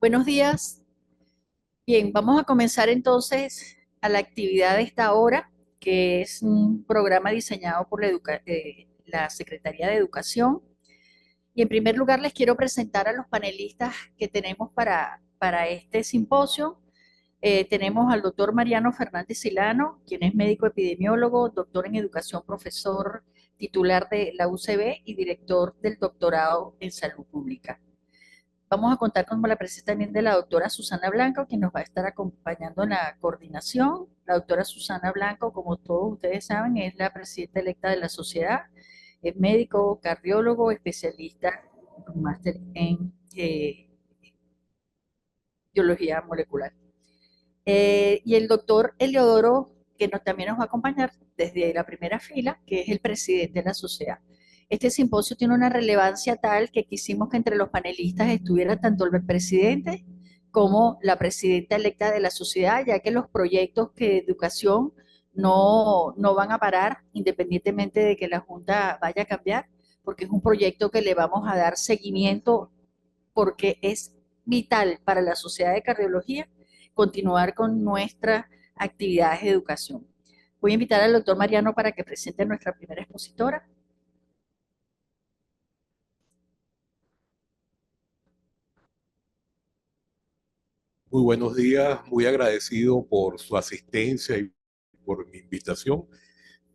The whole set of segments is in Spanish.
Buenos días. Bien, vamos a comenzar entonces a la actividad de esta hora, que es un programa diseñado por la Secretaría de Educación. Y en primer lugar les quiero presentar a los panelistas que tenemos para este simposio. Tenemos al doctor Mariano Fernández Silano, quien es médico epidemiólogo, doctor en educación, profesor titular de la UCB y director del doctorado en salud pública. Vamos a contar con la presencia también de la doctora Susana Blanco, quien nos va a estar acompañando en la coordinación. La doctora Susana Blanco, como todos ustedes saben, es la presidenta electa de la sociedad, es médico, cardiólogo, especialista con máster en biología molecular. Y el doctor Eliodoro, que también nos va a acompañar desde la primera fila, que es el presidente de la sociedad. Este simposio tiene una relevancia tal que quisimos que entre los panelistas estuviera tanto el presidente como la presidenta electa de la sociedad, ya que los proyectos de educación no van a parar independientemente de que la Junta vaya a cambiar, porque es un proyecto que le vamos a dar seguimiento porque es vital para la Sociedad de Cardiología continuar con nuestras actividades de educación. Voy a invitar al doctor Mariano para que presente a nuestra primera expositora. Muy buenos días, muy agradecido por su asistencia y por mi invitación.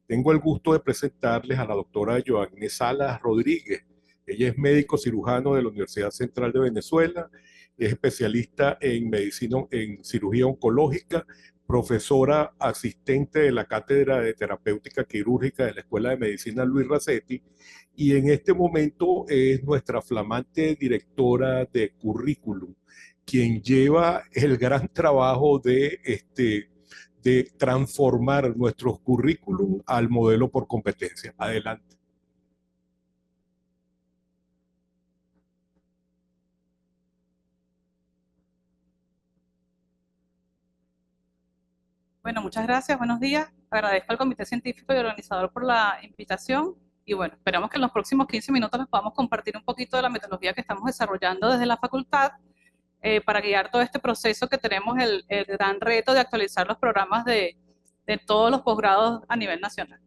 Tengo el gusto de presentarles a la doctora Joanne Salas Rodríguez. Ella es médico cirujano de la Universidad Central de Venezuela, es especialista en medicina, en cirugía oncológica, profesora asistente de la Cátedra de Terapéutica Quirúrgica de la Escuela de Medicina Luis Racetti, y en este momento es nuestra flamante directora de currículum, quien lleva el gran trabajo de transformar nuestros currículum al modelo por competencia. Adelante. Bueno, muchas gracias, buenos días. Agradezco al Comité Científico y Organizador por la invitación y bueno, esperamos que en los próximos 15 minutos les podamos compartir un poquito de la metodología que estamos desarrollando desde la facultad para guiar todo este proceso que tenemos el gran reto de actualizar los programas de todos los posgrados a nivel nacional.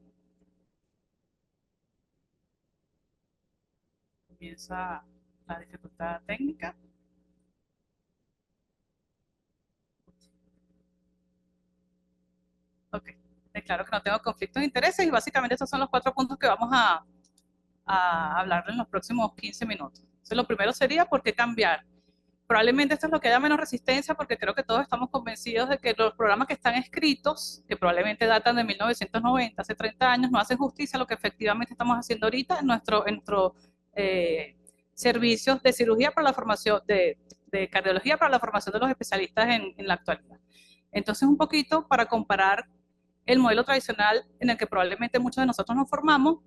Comienza la dificultad técnica. Ok, declaro que no tengo conflictos de intereses y básicamente estos son los 4 puntos que vamos a hablar en los próximos 15 minutos. Entonces, lo primero sería por qué cambiar. Probablemente esto es lo que da menos resistencia porque creo que todos estamos convencidos de que los programas que están escritos, que probablemente datan de 1990, hace 30 años, no hacen justicia a lo que efectivamente estamos haciendo ahorita en nuestro servicios de cirugía para la formación, de cardiología para la formación de los especialistas en la actualidad. Entonces, un poquito para comparar el modelo tradicional en el que probablemente muchos de nosotros nos formamos,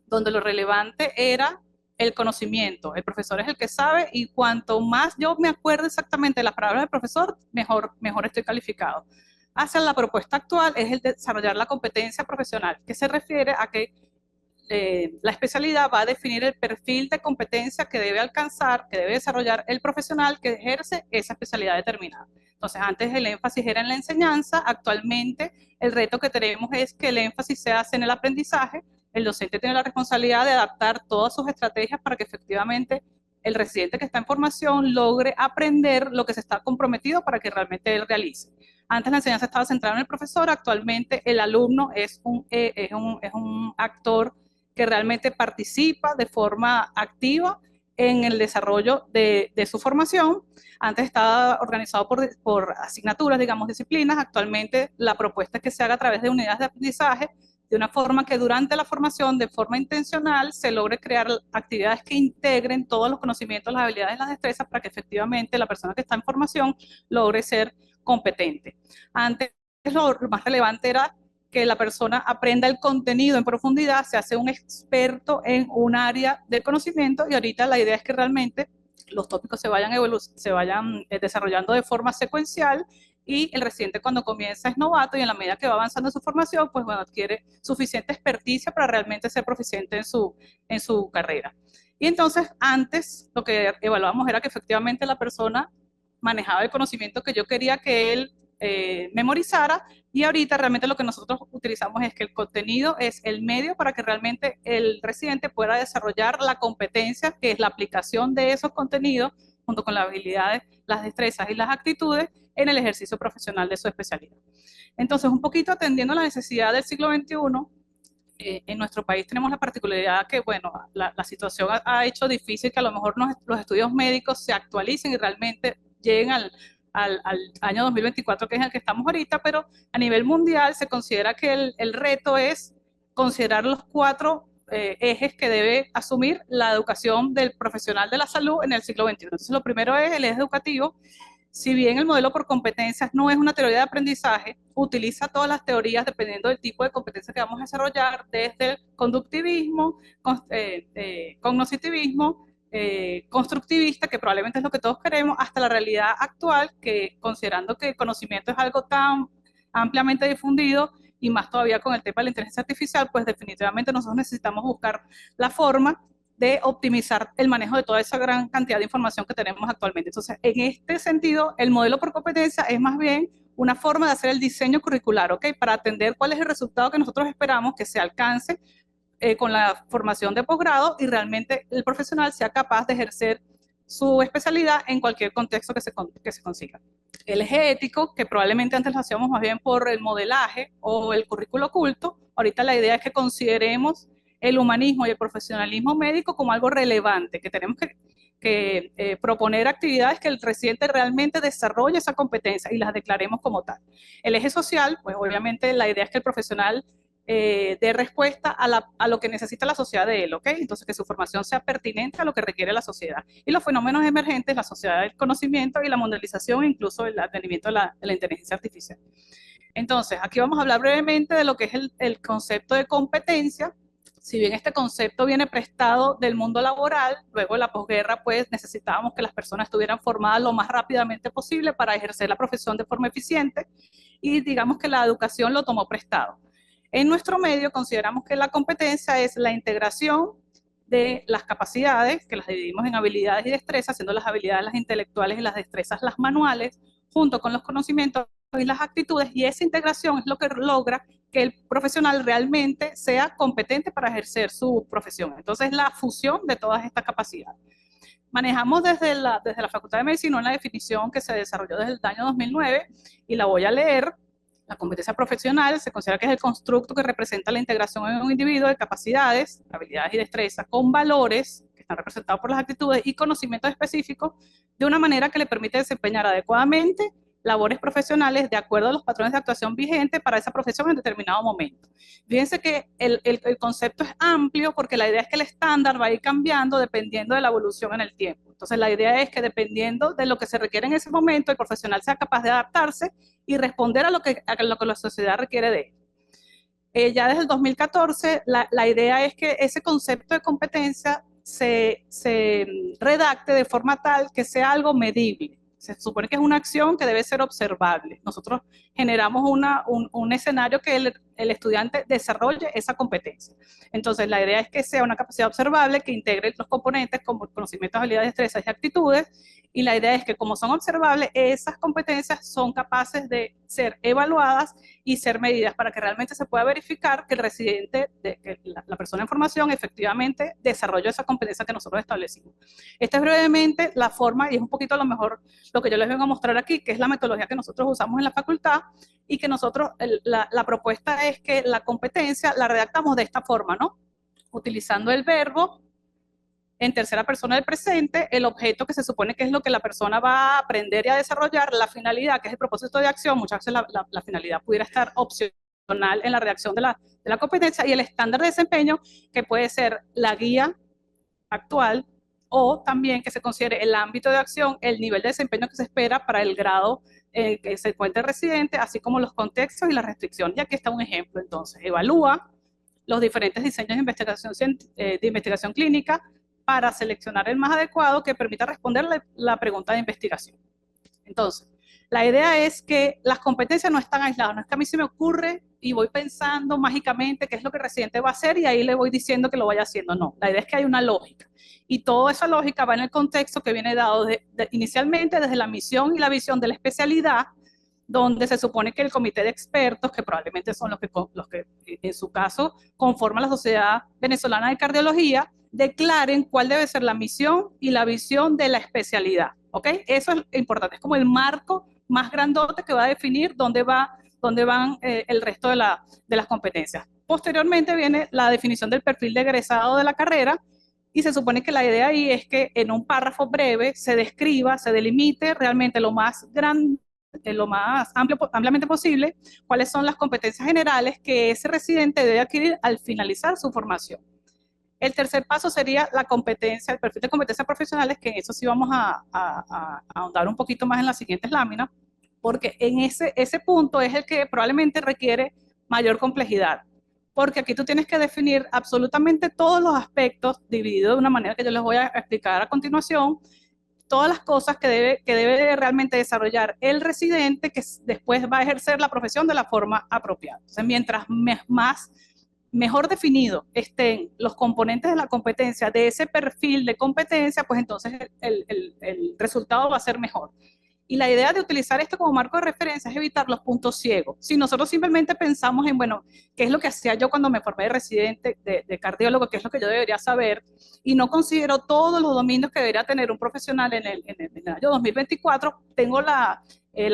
donde lo relevante era el conocimiento. El profesor es el que sabe y cuanto más yo me acuerdo exactamente de las palabras del profesor, mejor estoy calificado. Hacia la propuesta actual es el desarrollar la competencia profesional, que se refiere a que la especialidad va a definir el perfil de competencia que debe alcanzar, que debe desarrollar el profesional que ejerce esa especialidad determinada. Entonces, antes el énfasis era en la enseñanza, actualmente el reto que tenemos es que el énfasis se hace en el aprendizaje. El docente tiene la responsabilidad de adaptar todas sus estrategias para que efectivamente el residente que está en formación logre aprender lo que se está comprometido para que realmente él realice. Antes la enseñanza estaba centrada en el profesor, actualmente el alumno es un actor que realmente participa de forma activa en el desarrollo de su formación. Antes estaba organizado por asignaturas, digamos, disciplinas. Actualmente la propuesta es que se haga a través de unidades de aprendizaje, de una forma que durante la formación, de forma intencional, se logre crear actividades que integren todos los conocimientos, las habilidades, las destrezas, para que efectivamente la persona que está en formación logre ser competente. Antes lo más relevante era que la persona aprenda el contenido en profundidad, se hace un experto en un área del conocimiento y ahorita la idea es que realmente los tópicos se vayan desarrollando de forma secuencial y el residente cuando comienza es novato y en la medida que va avanzando en su formación, pues bueno, adquiere suficiente experticia para realmente ser proficiente en su carrera. Y entonces antes lo que evaluábamos era que efectivamente la persona manejaba el conocimiento que yo quería que él memorizara, y ahorita realmente lo que nosotros utilizamos es que el contenido es el medio para que realmente el residente pueda desarrollar la competencia, que es la aplicación de esos contenidos, junto con las habilidades, las destrezas y las actitudes en el ejercicio profesional de su especialidad. Entonces, un poquito atendiendo a la necesidad del siglo XXI, en nuestro país tenemos la particularidad que, bueno, la situación ha hecho difícil que a lo mejor los estudios médicos se actualicen y realmente lleguen al año 2024, que es el que estamos ahorita, pero a nivel mundial se considera que el reto es considerar los 4 ejes que debe asumir la educación del profesional de la salud en el siglo XXI. Entonces, lo primero es el eje educativo. Si bien el modelo por competencias no es una teoría de aprendizaje, utiliza todas las teorías dependiendo del tipo de competencia que vamos a desarrollar, desde el conductivismo, cognoscitivismo, constructivista, que probablemente es lo que todos queremos, hasta la realidad actual, que considerando que el conocimiento es algo tan ampliamente difundido, y más todavía con el tema de la inteligencia artificial, pues definitivamente nosotros necesitamos buscar la forma de optimizar el manejo de toda esa gran cantidad de información que tenemos actualmente. Entonces, en este sentido, el modelo por competencia es más bien una forma de hacer el diseño curricular, ¿ok? Para atender cuál es el resultado que nosotros esperamos que se alcance con la formación de posgrado, y realmente el profesional sea capaz de ejercer su especialidad en cualquier contexto que se consiga. El eje ético, que probablemente antes lo hacíamos más bien por el modelaje o el currículo oculto, ahorita la idea es que consideremos el humanismo y el profesionalismo médico como algo relevante, que tenemos que proponer actividades que el residente realmente desarrolle esa competencia y las declaremos como tal. El eje social, pues obviamente la idea es que el profesional dé respuesta a lo que necesita la sociedad de él, ¿ok? Entonces, que su formación sea pertinente a lo que requiere la sociedad. Y los fenómenos emergentes, la sociedad del conocimiento y la mundialización, incluso el advenimiento de la inteligencia artificial. Entonces, aquí vamos a hablar brevemente de lo que es el concepto de competencia. Si bien este concepto viene prestado del mundo laboral, luego de la posguerra, pues necesitábamos que las personas estuvieran formadas lo más rápidamente posible para ejercer la profesión de forma eficiente, y digamos que la educación lo tomó prestado. En nuestro medio consideramos que la competencia es la integración de las capacidades, que las dividimos en habilidades y destrezas, siendo las habilidades las intelectuales y las destrezas las manuales, junto con los conocimientos y las actitudes, y esa integración es lo que logra que el profesional realmente sea competente para ejercer su profesión. Entonces, la fusión de todas estas capacidades. Manejamos desde la Facultad de Medicina una definición que se desarrolló desde el año 2009, y la voy a leer. La competencia profesional se considera que es el constructo que representa la integración en un individuo de capacidades, habilidades y destrezas con valores que están representados por las actitudes y conocimientos específicos, de una manera que le permite desempeñar adecuadamente labores profesionales de acuerdo a los patrones de actuación vigentes para esa profesión en determinado momento. Fíjense que el concepto es amplio, porque la idea es que el estándar va a ir cambiando dependiendo de la evolución en el tiempo. Entonces, la idea es que dependiendo de lo que se requiere en ese momento, el profesional sea capaz de adaptarse y responder a lo que la sociedad requiere de él. Ya desde el 2014, la idea es que ese concepto de competencia se redacte de forma tal que sea algo medible. Se supone que es una acción que debe ser observable. Nosotros generamos un escenario que el estudiante desarrolle esa competencia. Entonces, la idea es que sea una capacidad observable que integre los componentes como conocimientos, habilidades, destrezas y actitudes, y la idea es que, como son observables, esas competencias son capaces de ser evaluadas y ser medidas para que realmente se pueda verificar que el residente, que la persona en formación, efectivamente desarrolló esa competencia que nosotros establecimos. Esta es brevemente la forma, y es un poquito a lo mejor lo que yo les vengo a mostrar aquí, que es la metodología que nosotros usamos en la facultad, y que nosotros, la propuesta es que la competencia la redactamos de esta forma, ¿no? Utilizando el verbo en tercera persona del presente, el objeto que se supone que es lo que la persona va a aprender y a desarrollar, la finalidad, que es el propósito de acción. Muchas veces la finalidad pudiera estar opcional en la redacción de la competencia, y el estándar de desempeño, que puede ser la guía actual, o también que se considere el ámbito de acción, el nivel de desempeño que se espera para el grado que se encuentre el residente, así como los contextos y las restricciones. Y aquí está un ejemplo. Entonces, evalúa los diferentes diseños de investigación clínica para seleccionar el más adecuado que permita responder la pregunta de investigación. Entonces, la idea es que las competencias no están aisladas. No es que a mí se me ocurre y voy pensando mágicamente qué es lo que el residente va a hacer y ahí le voy diciendo que lo vaya haciendo. No, la idea es que hay una lógica. Y toda esa lógica va en el contexto que viene dado inicialmente desde la misión y la visión de la especialidad, donde se supone que el comité de expertos, que probablemente son los que en su caso conforman la Sociedad Venezolana de Cardiología, declaren cuál debe ser la misión y la visión de la especialidad. ¿Ok? Eso es importante, es como el marco más grandote que va a definir dónde van el resto de las competencias. Posteriormente viene la definición del perfil de egresado de la carrera, y se supone que la idea ahí es que en un párrafo breve se describa, se delimite realmente lo más ampliamente posible, cuáles son las competencias generales que ese residente debe adquirir al finalizar su formación. El tercer paso sería la competencia, el perfil de competencias profesionales, que en eso sí vamos a ahondar un poquito más en las siguientes láminas, porque en ese punto es el que probablemente requiere mayor complejidad, porque aquí tú tienes que definir absolutamente todos los aspectos, divididos de una manera que yo les voy a explicar a continuación, todas las cosas que debe realmente desarrollar el residente, que después va a ejercer la profesión de la forma apropiada. Entonces, mientras mejor definido estén los componentes de la competencia, de ese perfil de competencia, pues entonces el resultado va a ser mejor. Y la idea de utilizar esto como marco de referencia es evitar los puntos ciegos. Si nosotros simplemente pensamos en, bueno, ¿qué es lo que hacía yo cuando me formé de residente, de cardiólogo? ¿Qué es lo que yo debería saber? Y no considero todos los dominios que debería tener un profesional en el año 2024, tengo la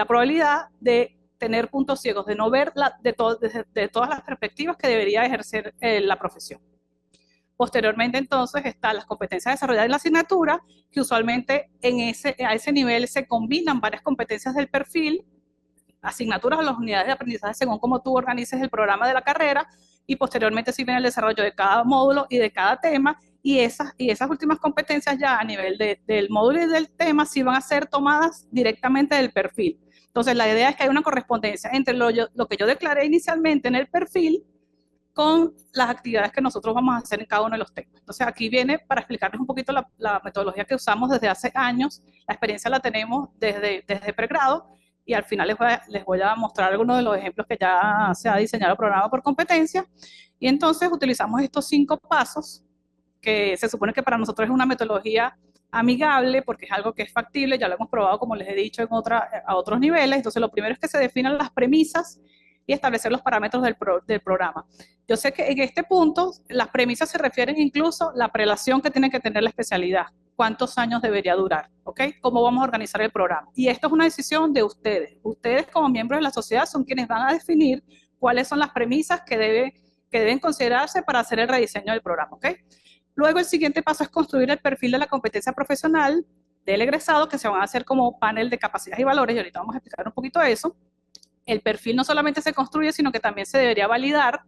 probabilidad de tener puntos ciegos, de no ver de todas las perspectivas que debería ejercer la profesión. Posteriormente, entonces, están las competencias desarrolladas en la asignatura, que usualmente a ese nivel se combinan varias competencias del perfil, asignaturas o las unidades de aprendizaje según cómo tú organices el programa de la carrera, y posteriormente sí viene el desarrollo de cada módulo y de cada tema, y esas últimas competencias ya a nivel del módulo y del tema sí van a ser tomadas directamente del perfil. Entonces, la idea es que hay una correspondencia entre lo que yo declaré inicialmente en el perfil con las actividades que nosotros vamos a hacer en cada uno de los temas. Entonces, aquí viene para explicarles un poquito la metodología que usamos desde hace años. La experiencia la tenemos desde pregrado, y al final les voy a mostrar algunos de los ejemplos que ya se ha diseñado el programa por competencia. Y entonces utilizamos estos 5 pasos, que se supone que para nosotros es una metodología amigable, porque es algo que es factible, ya lo hemos probado, como les he dicho, a otros niveles. Entonces, lo primero es que se definan las premisas y establecer los parámetros del programa. Yo sé que en este punto las premisas se refieren incluso a la prelación que tiene que tener la especialidad, cuántos años debería durar, ¿ok? Cómo vamos a organizar el programa. Y esto es una decisión de ustedes. Ustedes como miembros de la sociedad son quienes van a definir cuáles son las premisas que deben considerarse para hacer el rediseño del programa, ¿ok? Luego el siguiente paso es construir el perfil de la competencia profesional del egresado, que se van a hacer como panel de capacidades y valores, y ahorita vamos a explicar un poquito eso. El perfil no solamente se construye, sino que también se debería validar.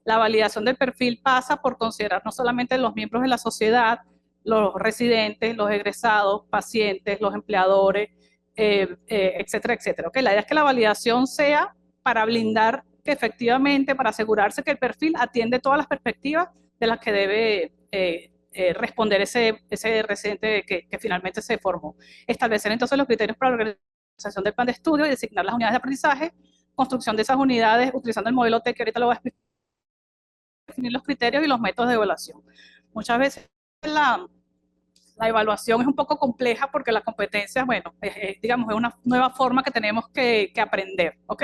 La validación del perfil pasa por considerar no solamente los miembros de la sociedad, los residentes, los egresados, pacientes, los empleadores, etcétera, etcétera. ¿Okay? La idea es que la validación sea para blindar que efectivamente, para asegurarse que el perfil atiende todas las perspectivas de las que debe responder ese residente que finalmente se formó. Establecer entonces los criterios para la organización del plan de estudio y designar las unidades de aprendizaje, construcción de esas unidades utilizando el modelo TEC, que ahorita lo voy a explicar, definir los criterios y los métodos de evaluación. Muchas veces la evaluación es un poco compleja porque las competencias, bueno, digamos, es una nueva forma que tenemos que aprender, ¿ok?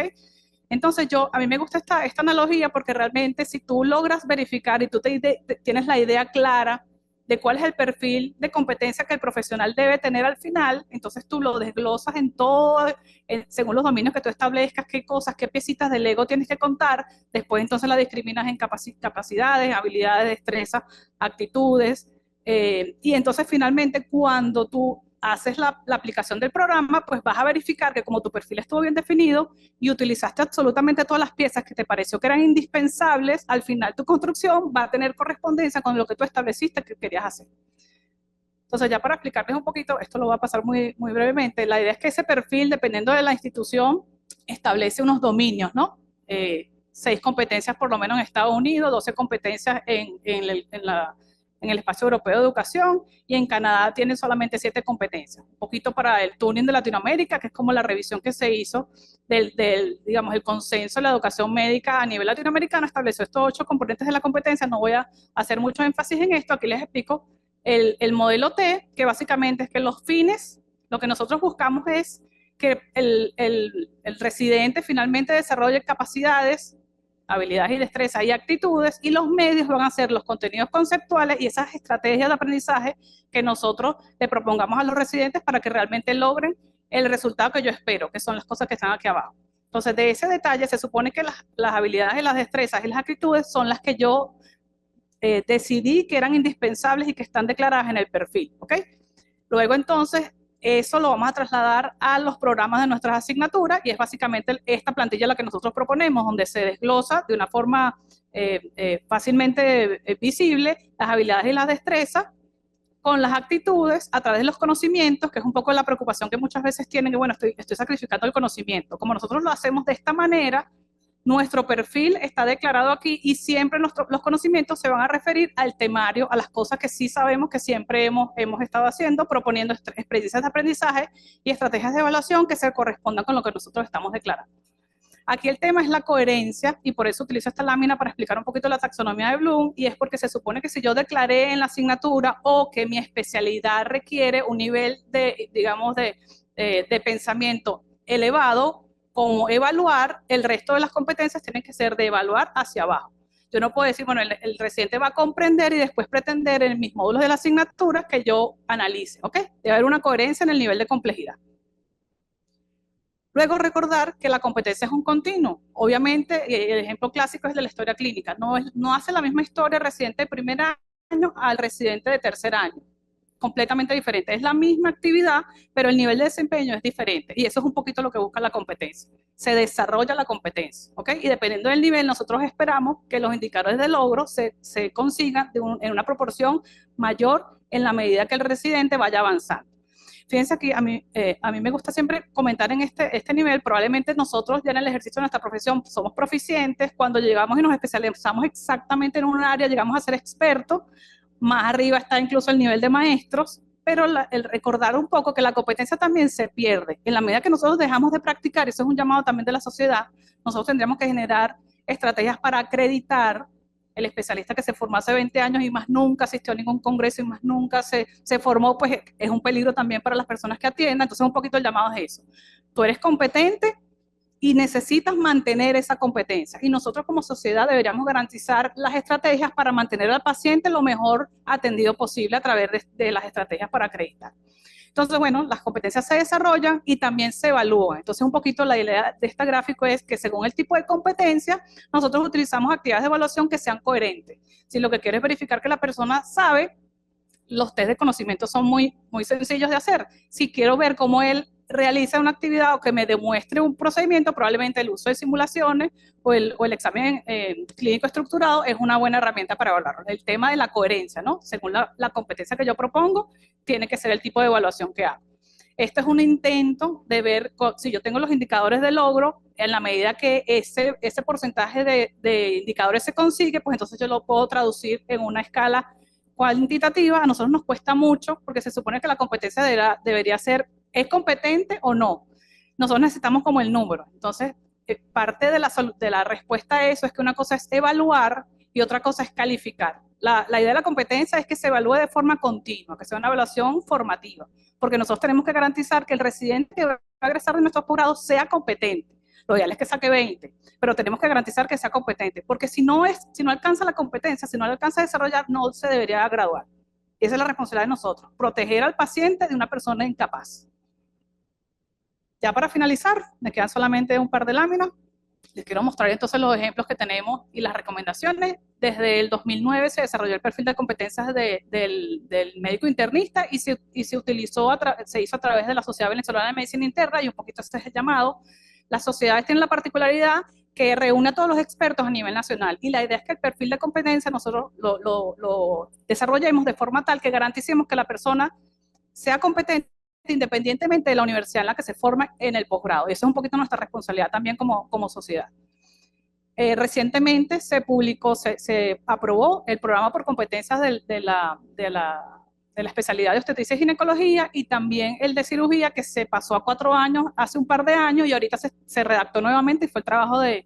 Entonces a mí me gusta esta analogía porque realmente si tú logras verificar y tú tienes la idea clara de cuál es el perfil de competencia que el profesional debe tener al final, entonces tú lo desglosas en todo, según los dominios que tú establezcas, qué cosas, qué piecitas del Lego tienes que contar, después entonces la discriminas en capacidades, habilidades, destrezas, actitudes, y entonces finalmente cuando tú haces la aplicación del programa, pues vas a verificar que como tu perfil estuvo bien definido y utilizaste absolutamente todas las piezas que te pareció que eran indispensables, al final tu construcción va a tener correspondencia con lo que tú estableciste que querías hacer. Entonces, ya para explicarles un poquito, esto lo voy a pasar muy, muy brevemente, la idea es que ese perfil, dependiendo de la institución, establece unos dominios, ¿no? 6 competencias por lo menos en Estados Unidos, 12 competencias en en el espacio europeo de educación, y en Canadá tienen solamente 7 competencias. Un poquito para el tuning de Latinoamérica, que es como la revisión que se hizo digamos, el consenso de la educación médica a nivel latinoamericano, estableció estos 8 componentes de la competencia. No voy a hacer mucho énfasis en esto, aquí les explico el modelo T, que básicamente es que los fines, lo que nosotros buscamos es que el residente finalmente desarrolle capacidades, habilidades y destrezas y actitudes, y los medios van a ser los contenidos conceptuales y esas estrategias de aprendizaje que nosotros le propongamos a los residentes para que realmente logren el resultado que yo espero, que son las cosas que están aquí abajo. Entonces, de ese detalle se supone que las habilidades y las destrezas y las actitudes son las que yo decidí que eran indispensables y que están declaradas en el perfil, ¿ok? Luego, entonces, eso lo vamos a trasladar a los programas de nuestras asignaturas, y es básicamente esta plantilla la que nosotros proponemos, donde se desglosa de una forma fácilmente visible las habilidades y las destrezas con las actitudes a través de los conocimientos, que es un poco la preocupación que muchas veces tienen, que bueno, estoy sacrificando el conocimiento. Como nosotros lo hacemos de esta manera, nuestro perfil está declarado aquí, y siempre los conocimientos se van a referir al temario, a las cosas que sí sabemos que siempre hemos estado haciendo, proponiendo experiencias de aprendizaje y estrategias de evaluación que se correspondan con lo que nosotros estamos declarando. Aquí el tema es la coherencia, y por eso utilizo esta lámina para explicar un poquito la taxonomía de Bloom, y es porque se supone que si yo declaré en la asignatura o que mi especialidad requiere un nivel de, digamos, de pensamiento elevado, como evaluar, el resto de las competencias tienen que ser de evaluar hacia abajo. Yo no puedo decir, bueno, el residente va a comprender y después pretender en mis módulos de la asignatura que yo analice, ¿ok? Debe haber una coherencia en el nivel de complejidad. Luego, recordar que la competencia es un continuo. Obviamente, el ejemplo clásico es de la historia clínica. No hace la misma historia el residente de primer año al residente de tercer año. Completamente diferente. Es la misma actividad, pero el nivel de desempeño es diferente. Y eso es un poquito lo que busca la competencia. Se desarrolla la competencia, ¿ok? Y dependiendo del nivel, nosotros esperamos que los indicadores de logro se consigan en una proporción mayor en la medida que el residente vaya avanzando. Fíjense aquí, a mí me gusta siempre comentar en este nivel. Probablemente nosotros ya en el ejercicio de nuestra profesión somos proficientes. Cuando llegamos y nos especializamos exactamente en un área, llegamos a ser expertos. Más arriba está incluso el nivel de maestros, pero el recordar un poco que la competencia también se pierde. En la medida que nosotros dejamos de practicar, eso es un llamado también de la sociedad, nosotros tendríamos que generar estrategias para acreditar el especialista que se formó hace 20 años y más nunca asistió a ningún congreso y más nunca se formó, pues es un peligro también para las personas que atiendan. Entonces un poquito el llamado es eso. Tú eres competente y necesitas mantener esa competencia. Y nosotros como sociedad deberíamos garantizar las estrategias para mantener al paciente lo mejor atendido posible a través de las estrategias para acreditar. Entonces, bueno, las competencias se desarrollan y también se evalúan. Entonces, un poquito la idea de este gráfico es que según el tipo de competencia, nosotros utilizamos actividades de evaluación que sean coherentes. Si lo que quiero es verificar que la persona sabe, los test de conocimiento son muy sencillos de hacer. Si quiero ver cómo él realiza una actividad o que me demuestre un procedimiento, probablemente el uso de simulaciones o el examen clínico estructurado es una buena herramienta para evaluarlo. El tema de la coherencia, ¿no? Según la competencia que yo propongo, tiene que ser el tipo de evaluación que hago. Esto es un intento de ver si yo tengo los indicadores de logro, en la medida que ese porcentaje de indicadores se consigue, pues entonces yo lo puedo traducir en una escala cuantitativa. A nosotros nos cuesta mucho porque se supone que la competencia debería ser, ¿es competente o no? Nosotros necesitamos como el número. Entonces, parte de la respuesta a eso es que una cosa es evaluar y otra cosa es calificar. La idea de la competencia es que se evalúe de forma continua, que sea una evaluación formativa, porque nosotros tenemos que garantizar que el residente que va a egresar de nuestros posgrados sea competente. Lo ideal es que saque 20, pero tenemos que garantizar que sea competente, porque si no alcanza la competencia, si no alcanza a desarrollar, no se debería graduar. Esa es la responsabilidad de nosotros, proteger al paciente de una persona incapaz. Ya para finalizar, me quedan solamente un par de láminas. Les quiero mostrar entonces los ejemplos que tenemos y las recomendaciones. Desde el 2009 se desarrolló el perfil de competencias del médico internista y se hizo a través de la Sociedad Venezolana de Medicina Interna, y un poquito este es el llamado. Las sociedades tienen la particularidad que reúne a todos los expertos a nivel nacional, y la idea es que el perfil de competencia nosotros lo desarrollemos de forma tal que garanticemos que la persona sea competente independientemente de la universidad en la que se forma en el posgrado. Esa es un poquito nuestra responsabilidad también como sociedad. Recientemente se publicó, se aprobó el programa por competencias de la especialidad de obstetricia y ginecología, y también el de cirugía, que se pasó a 4 años hace un par de años, y ahorita se redactó nuevamente, y fue el trabajo de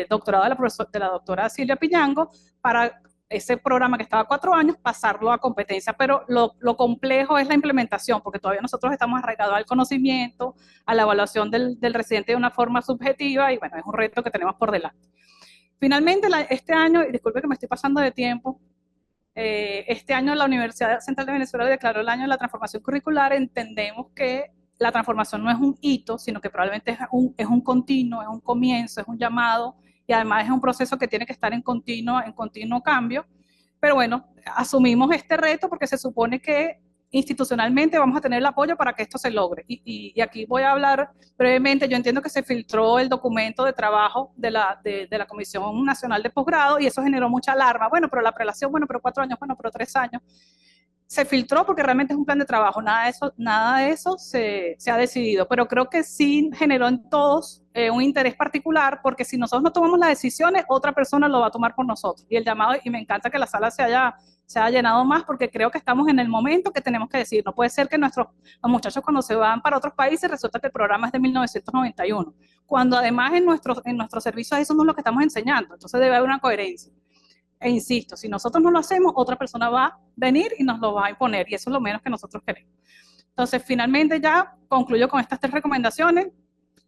doctorado de la doctora Silvia Piñango, para ese programa que estaba a 4 años, pasarlo a competencia. Pero lo complejo es la implementación, porque todavía nosotros estamos arraigados al conocimiento, a la evaluación del residente de una forma subjetiva, y bueno, es un reto que tenemos por delante. Finalmente, este año, y disculpe que me estoy pasando de tiempo, este año la Universidad Central de Venezuela declaró el año de la transformación curricular. Entendemos que la transformación no es un hito, sino que probablemente es un continuo, es un comienzo, es un llamado, y además es un proceso que tiene que estar en continuo cambio. Pero bueno, asumimos este reto porque se supone que institucionalmente vamos a tener el apoyo para que esto se logre. Y aquí voy a hablar brevemente. Yo entiendo que se filtró el documento de trabajo de la Comisión Nacional de Posgrado, y eso generó mucha alarma. Bueno, pero la prelación, bueno, pero 4 años, bueno, pero 3 años. Se filtró porque realmente es un plan de trabajo, nada de eso se ha decidido, pero creo que sí generó en todos un interés particular, porque si nosotros no tomamos las decisiones, otra persona lo va a tomar por nosotros. Y el llamado, y me encanta que la sala se haya llenado más, porque creo que estamos en el momento que tenemos que decir. No puede ser que los muchachos, cuando se van para otros países, resulta que el programa es de 1991, cuando además en nuestros servicios eso no es lo que estamos enseñando. Entonces debe haber una coherencia. E insisto, si nosotros no lo hacemos, otra persona va a venir y nos lo va a imponer, y eso es lo menos que nosotros queremos. Entonces, finalmente ya concluyo con estas 3 recomendaciones.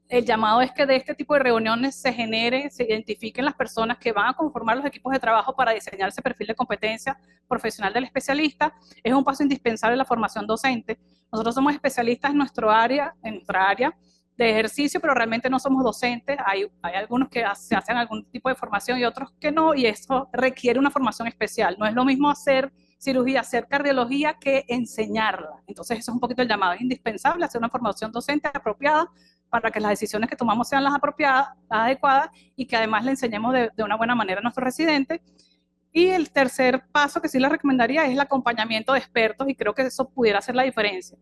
El llamado es que de este tipo de reuniones se identifiquen las personas que van a conformar los equipos de trabajo para diseñar ese perfil de competencia profesional del especialista. Es un paso indispensable en la formación docente. Nosotros somos especialistas en nuestra área de ejercicio, pero realmente no somos docentes. Hay algunos que se hacen algún tipo de formación y otros que no, y eso requiere una formación especial. No es lo mismo hacer cirugía, hacer cardiología, que enseñarla. Entonces eso es un poquito el llamado. Es indispensable hacer una formación docente apropiada para que las decisiones que tomamos sean las apropiadas, las adecuadas, y que además le enseñemos de una buena manera a nuestros residentes. Y el tercer paso que sí les recomendaría es el acompañamiento de expertos, y creo que eso pudiera hacer la diferencia.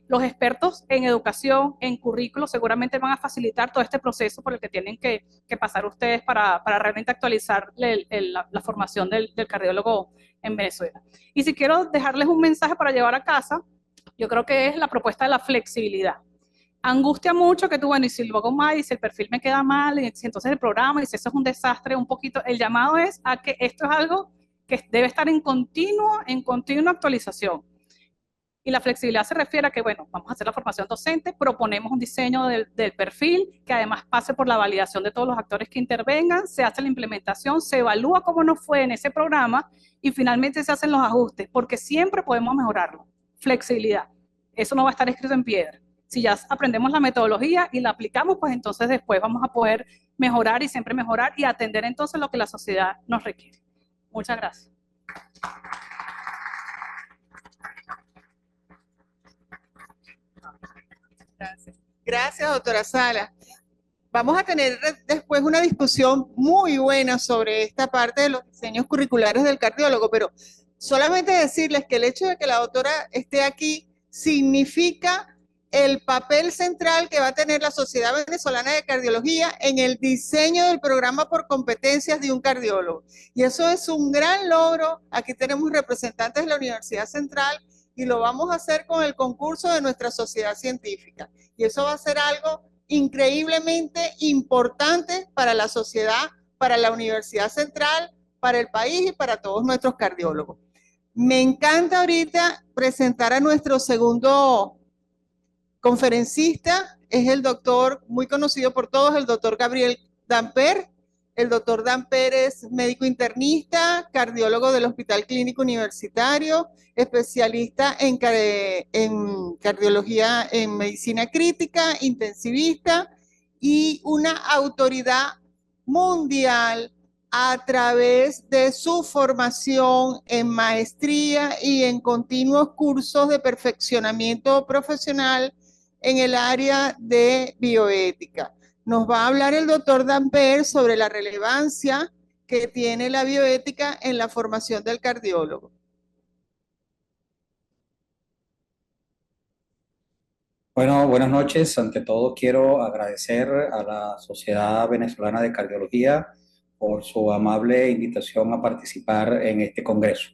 Los expertos en educación, en currículo, seguramente van a facilitar todo este proceso por el que tienen que pasar ustedes para realmente actualizar la formación del cardiólogo en Venezuela. Y si quiero dejarles un mensaje para llevar a casa, yo creo que es la propuesta de la flexibilidad. Angustia mucho que tú, bueno, y si lo hago mal, y si el perfil me queda mal, y si entonces el programa, y si eso es un desastre, un poquito. El llamado es a que esto es algo que debe estar en continua actualización. Y la flexibilidad se refiere a que, bueno, vamos a hacer la formación docente, proponemos un diseño del perfil que además pase por la validación de todos los actores que intervengan, se hace la implementación, se evalúa cómo nos fue en ese programa, y finalmente se hacen los ajustes, porque siempre podemos mejorarlo. Flexibilidad. Eso no va a estar escrito en piedra. Si ya aprendemos la metodología y la aplicamos, pues entonces después vamos a poder mejorar y siempre mejorar, y atender entonces lo que la sociedad nos requiere. Muchas gracias. Gracias, doctora Sala. Vamos a tener después una discusión muy buena sobre esta parte de los diseños curriculares del cardiólogo, pero solamente decirles que el hecho de que la doctora esté aquí significa el papel central que va a tener la Sociedad Venezolana de Cardiología en el diseño del programa por competencias de un cardiólogo. Y eso es un gran logro. Aquí tenemos representantes de la Universidad Central, y lo vamos a hacer con el concurso de nuestra sociedad científica. Y eso va a ser algo increíblemente importante para la sociedad, para la Universidad Central, para el país y para todos nuestros cardiólogos. Me encanta ahorita presentar a nuestro segundo conferencista. Es el doctor, muy conocido por todos, el doctor Gabriel Damper. El doctor Damper es médico internista, cardiólogo del Hospital Clínico Universitario, especialista en cardiología, en medicina crítica, intensivista, y una autoridad mundial a través de su formación en maestría y en continuos cursos de perfeccionamiento profesional en el área de bioética. Nos va a hablar el doctor Damper sobre la relevancia que tiene la bioética en la formación del cardiólogo. Bueno, buenas noches. Ante todo, quiero agradecer a la Sociedad Venezolana de Cardiología por su amable invitación a participar en este congreso.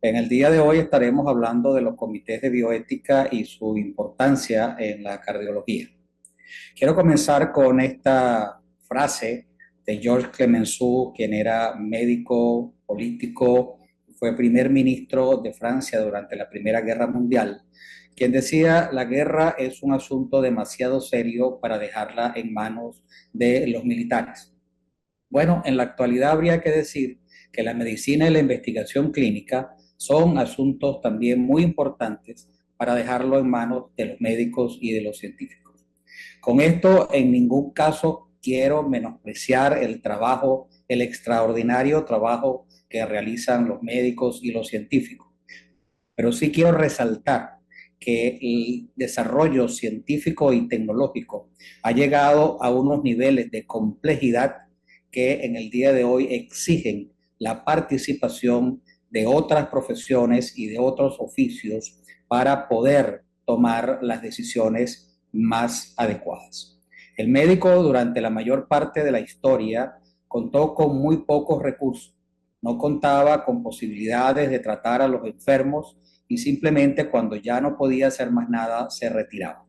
En el día de hoy estaremos hablando de los comités de bioética y su importancia en la cardiología. Quiero comenzar con esta frase de Georges Clemenceau, quien era médico, político, fue primer ministro de Francia durante la Primera Guerra Mundial, quien decía: la guerra es un asunto demasiado serio para dejarla en manos de los militares. Bueno, en la actualidad habría que decir que la medicina y la investigación clínica son asuntos también muy importantes para dejarlo en manos de los médicos y de los científicos. Con esto, en ningún caso quiero menospreciar el trabajo, el extraordinario trabajo que realizan los médicos y los científicos, pero sí quiero resaltar que el desarrollo científico y tecnológico ha llegado a unos niveles de complejidad que en el día de hoy exigen la participación de otras profesiones y de otros oficios para poder tomar las decisiones más adecuadas. El médico durante la mayor parte de la historia contó con muy pocos recursos, no contaba con posibilidades de tratar a los enfermos y simplemente cuando ya no podía hacer más nada se retiraba.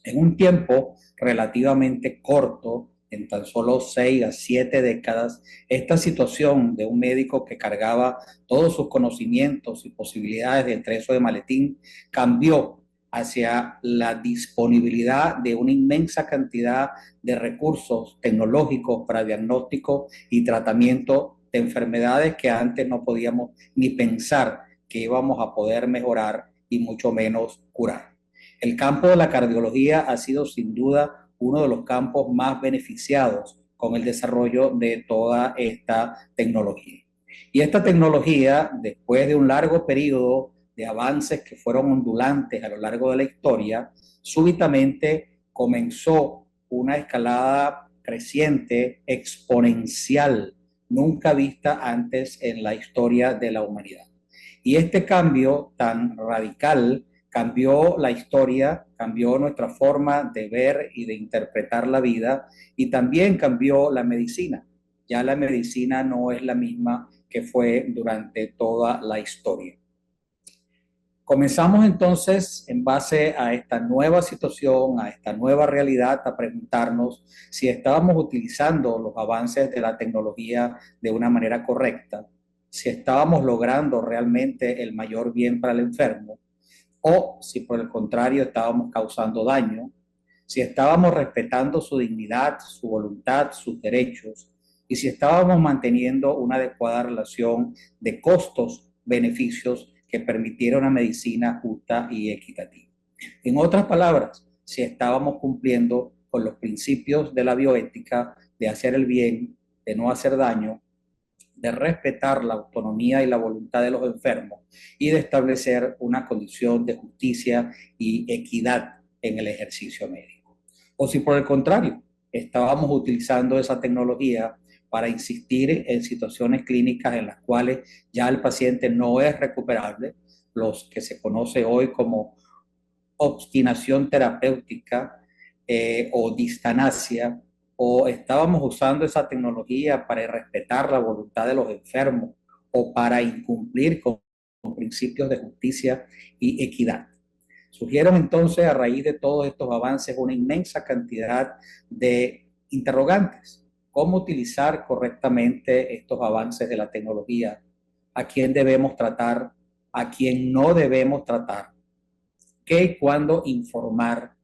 En un tiempo relativamente corto, en tan solo 6 a 7 décadas, esta situación de un médico que cargaba todos sus conocimientos y posibilidades dentro de eso de maletín cambió hacia la disponibilidad de una inmensa cantidad de recursos tecnológicos para diagnóstico y tratamiento de enfermedades que antes no podíamos ni pensar que íbamos a poder mejorar y mucho menos curar. El campo de la cardiología ha sido sin duda uno de los campos más beneficiados con el desarrollo de toda esta tecnología. Y esta tecnología, después de un largo periodo de avances que fueron ondulantes a lo largo de la historia, súbitamente comenzó una escalada creciente, exponencial, nunca vista antes en la historia de la humanidad. Y este cambio tan radical cambió la historia, cambió nuestra forma de ver y de interpretar la vida y también cambió la medicina. Ya la medicina no es la misma que fue durante toda la historia. Comenzamos entonces, en base a esta nueva situación, a esta nueva realidad, a preguntarnos si estábamos utilizando los avances de la tecnología de una manera correcta, si estábamos logrando realmente el mayor bien para el enfermo, o si por el contrario estábamos causando daño, si estábamos respetando su dignidad, su voluntad, sus derechos, y si estábamos manteniendo una adecuada relación de costos-beneficios que permitiera una medicina justa y equitativa. En otras palabras, si estábamos cumpliendo con los principios de la bioética, de hacer el bien, de no hacer daño, de respetar la autonomía y la voluntad de los enfermos y de establecer una condición de justicia y equidad en el ejercicio médico. O si por el contrario, estábamos utilizando esa tecnología para insistir en situaciones clínicas en las cuales ya el paciente no es recuperable, los que se conoce hoy como obstinación terapéutica o distanasia, o estábamos usando esa tecnología para respetar la voluntad de los enfermos o para incumplir con principios de justicia y equidad. Surgieron entonces a raíz de todos estos avances una inmensa cantidad de interrogantes. ¿Cómo utilizar correctamente estos avances de la tecnología? ¿A quién debemos tratar? ¿A quién no debemos tratar? ¿Qué y cuándo informar?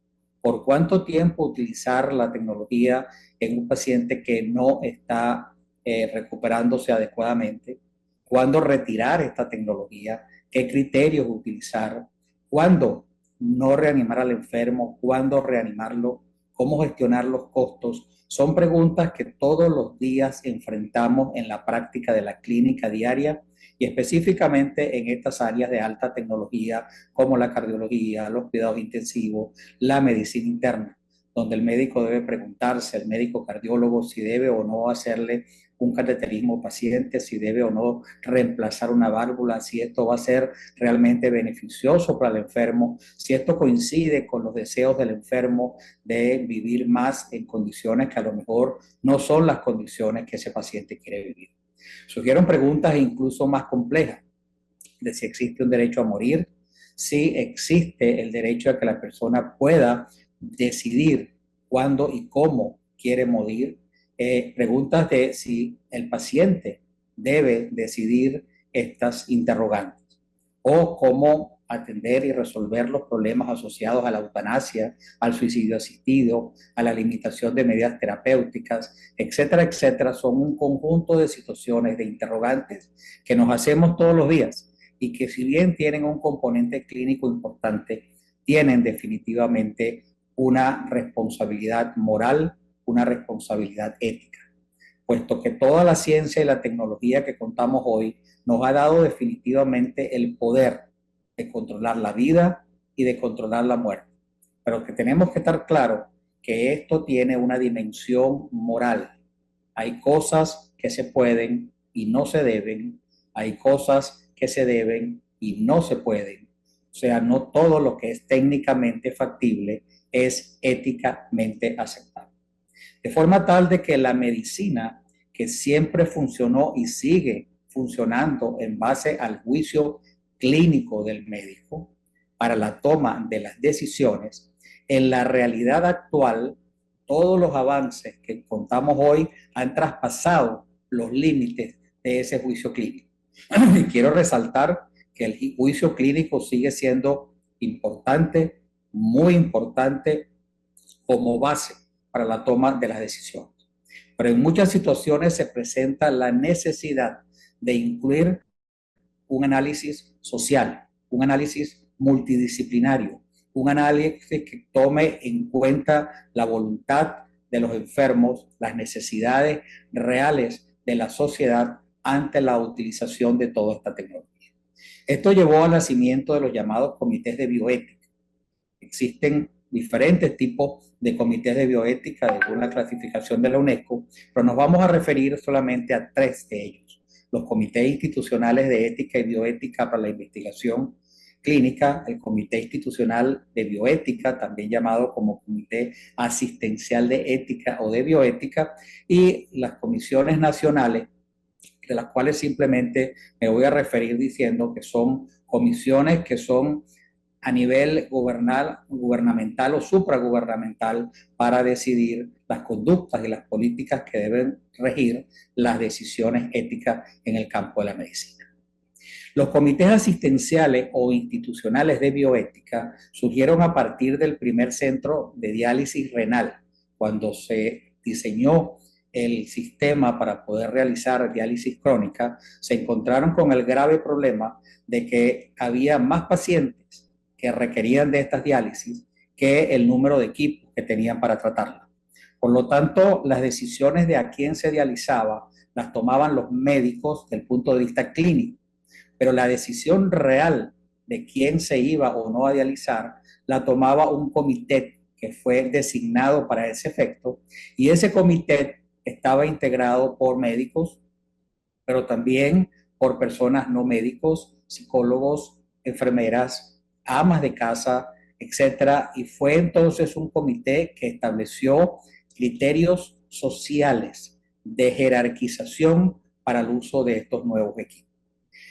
¿Por cuánto tiempo utilizar la tecnología en un paciente que no está recuperándose adecuadamente? ¿Cuándo retirar esta tecnología? ¿Qué criterios utilizar? ¿Cuándo no reanimar al enfermo? ¿Cuándo reanimarlo? ¿Cómo gestionar los costos? Son preguntas que todos los días enfrentamos en la práctica de la clínica diaria y específicamente en estas áreas de alta tecnología como la cardiología, los cuidados intensivos, la medicina interna, donde el médico debe preguntarse, el médico cardiólogo, si debe o no hacerle un cateterismo paciente, si debe o no reemplazar una válvula, si esto va a ser realmente beneficioso para el enfermo, si esto coincide con los deseos del enfermo de vivir más en condiciones que a lo mejor no son las condiciones que ese paciente quiere vivir. Surgieron preguntas incluso más complejas de si existe un derecho a morir, si existe el derecho a que la persona pueda decidir cuándo y cómo quiere morir, preguntas de si el paciente debe decidir estas interrogantes, o cómo atender y resolver los problemas asociados a la eutanasia, al suicidio asistido, a la limitación de medidas terapéuticas, etcétera, etcétera. Son un conjunto de situaciones, de interrogantes que nos hacemos todos los días y que, si bien tienen un componente clínico importante, tienen definitivamente una responsabilidad moral, una responsabilidad ética, puesto que toda la ciencia y la tecnología que contamos hoy nos ha dado definitivamente el poder de controlar la vida y de controlar la muerte. Pero que tenemos que estar claros que esto tiene una dimensión moral. Hay cosas que se pueden y no se deben, hay cosas que se deben y no se pueden. O sea, no todo lo que es técnicamente factible es éticamente aceptable. De forma tal de que la medicina, que siempre funcionó y sigue funcionando en base al juicio clínico del médico para la toma de las decisiones, en la realidad actual, todos los avances que contamos hoy han traspasado los límites de ese juicio clínico. Y quiero resaltar que el juicio clínico sigue siendo importante, muy importante, como base para la toma de las decisiones. Pero en muchas situaciones se presenta la necesidad de incluir un análisis social, un análisis multidisciplinario, un análisis que tome en cuenta la voluntad de los enfermos, las necesidades reales de la sociedad ante la utilización de toda esta tecnología. Esto llevó al nacimiento de los llamados comités de bioética. Existen diferentes tipos de comités de bioética según la clasificación de la UNESCO, pero nos vamos a referir solamente a 3 de ellos: los comités institucionales de ética y bioética para la investigación clínica, el comité institucional de bioética, también llamado como comité asistencial de ética o de bioética, y las comisiones nacionales, de las cuales simplemente me voy a referir diciendo que son comisiones que son a nivel gubernamental o supragubernamental para decidir las conductas y las políticas que deben regir las decisiones éticas en el campo de la medicina. Los comités asistenciales o institucionales de bioética surgieron a partir del primer centro de diálisis renal, cuando se diseñó el sistema para poder realizar diálisis crónica. Se encontraron con el grave problema de que había más pacientes que requerían de estas diálisis que el número de equipos que tenían para tratarla. Por lo tanto, las decisiones de a quién se dializaba las tomaban los médicos desde el punto de vista clínico, pero la decisión real de quién se iba o no a dializar la tomaba un comité que fue designado para ese efecto, y ese comité estaba integrado por médicos, pero también por personas no médicos, psicólogos, enfermeras, amas de casa, etcétera. Y fue entonces un comité que estableció criterios sociales de jerarquización para el uso de estos nuevos equipos.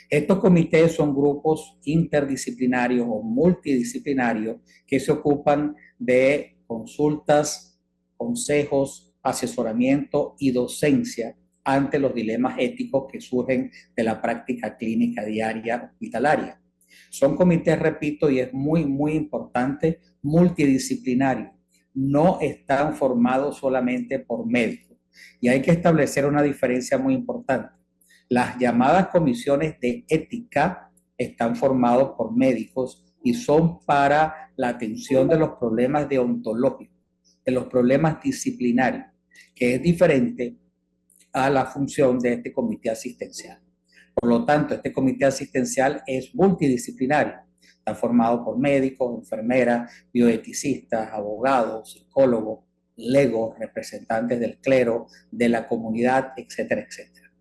Estos comités son grupos interdisciplinarios o multidisciplinarios que se ocupan de consultas, consejos, asesoramiento y docencia ante los dilemas éticos que surgen de la práctica clínica diaria hospitalaria. Son comités, repito, y es muy, muy importante, multidisciplinarios. No están formados solamente por médicos. Y hay que establecer una diferencia muy importante. Las llamadas comisiones de ética están formados por médicos y son para la atención de los problemas deontológicos, de los problemas disciplinarios, que es diferente a la función de este comité asistencial. Por lo tanto, este comité asistencial es multidisciplinario. Está formado por médicos, enfermeras, bioeticistas, abogados, psicólogos, legos, representantes del clero, de la comunidad, etcétera, etcétera.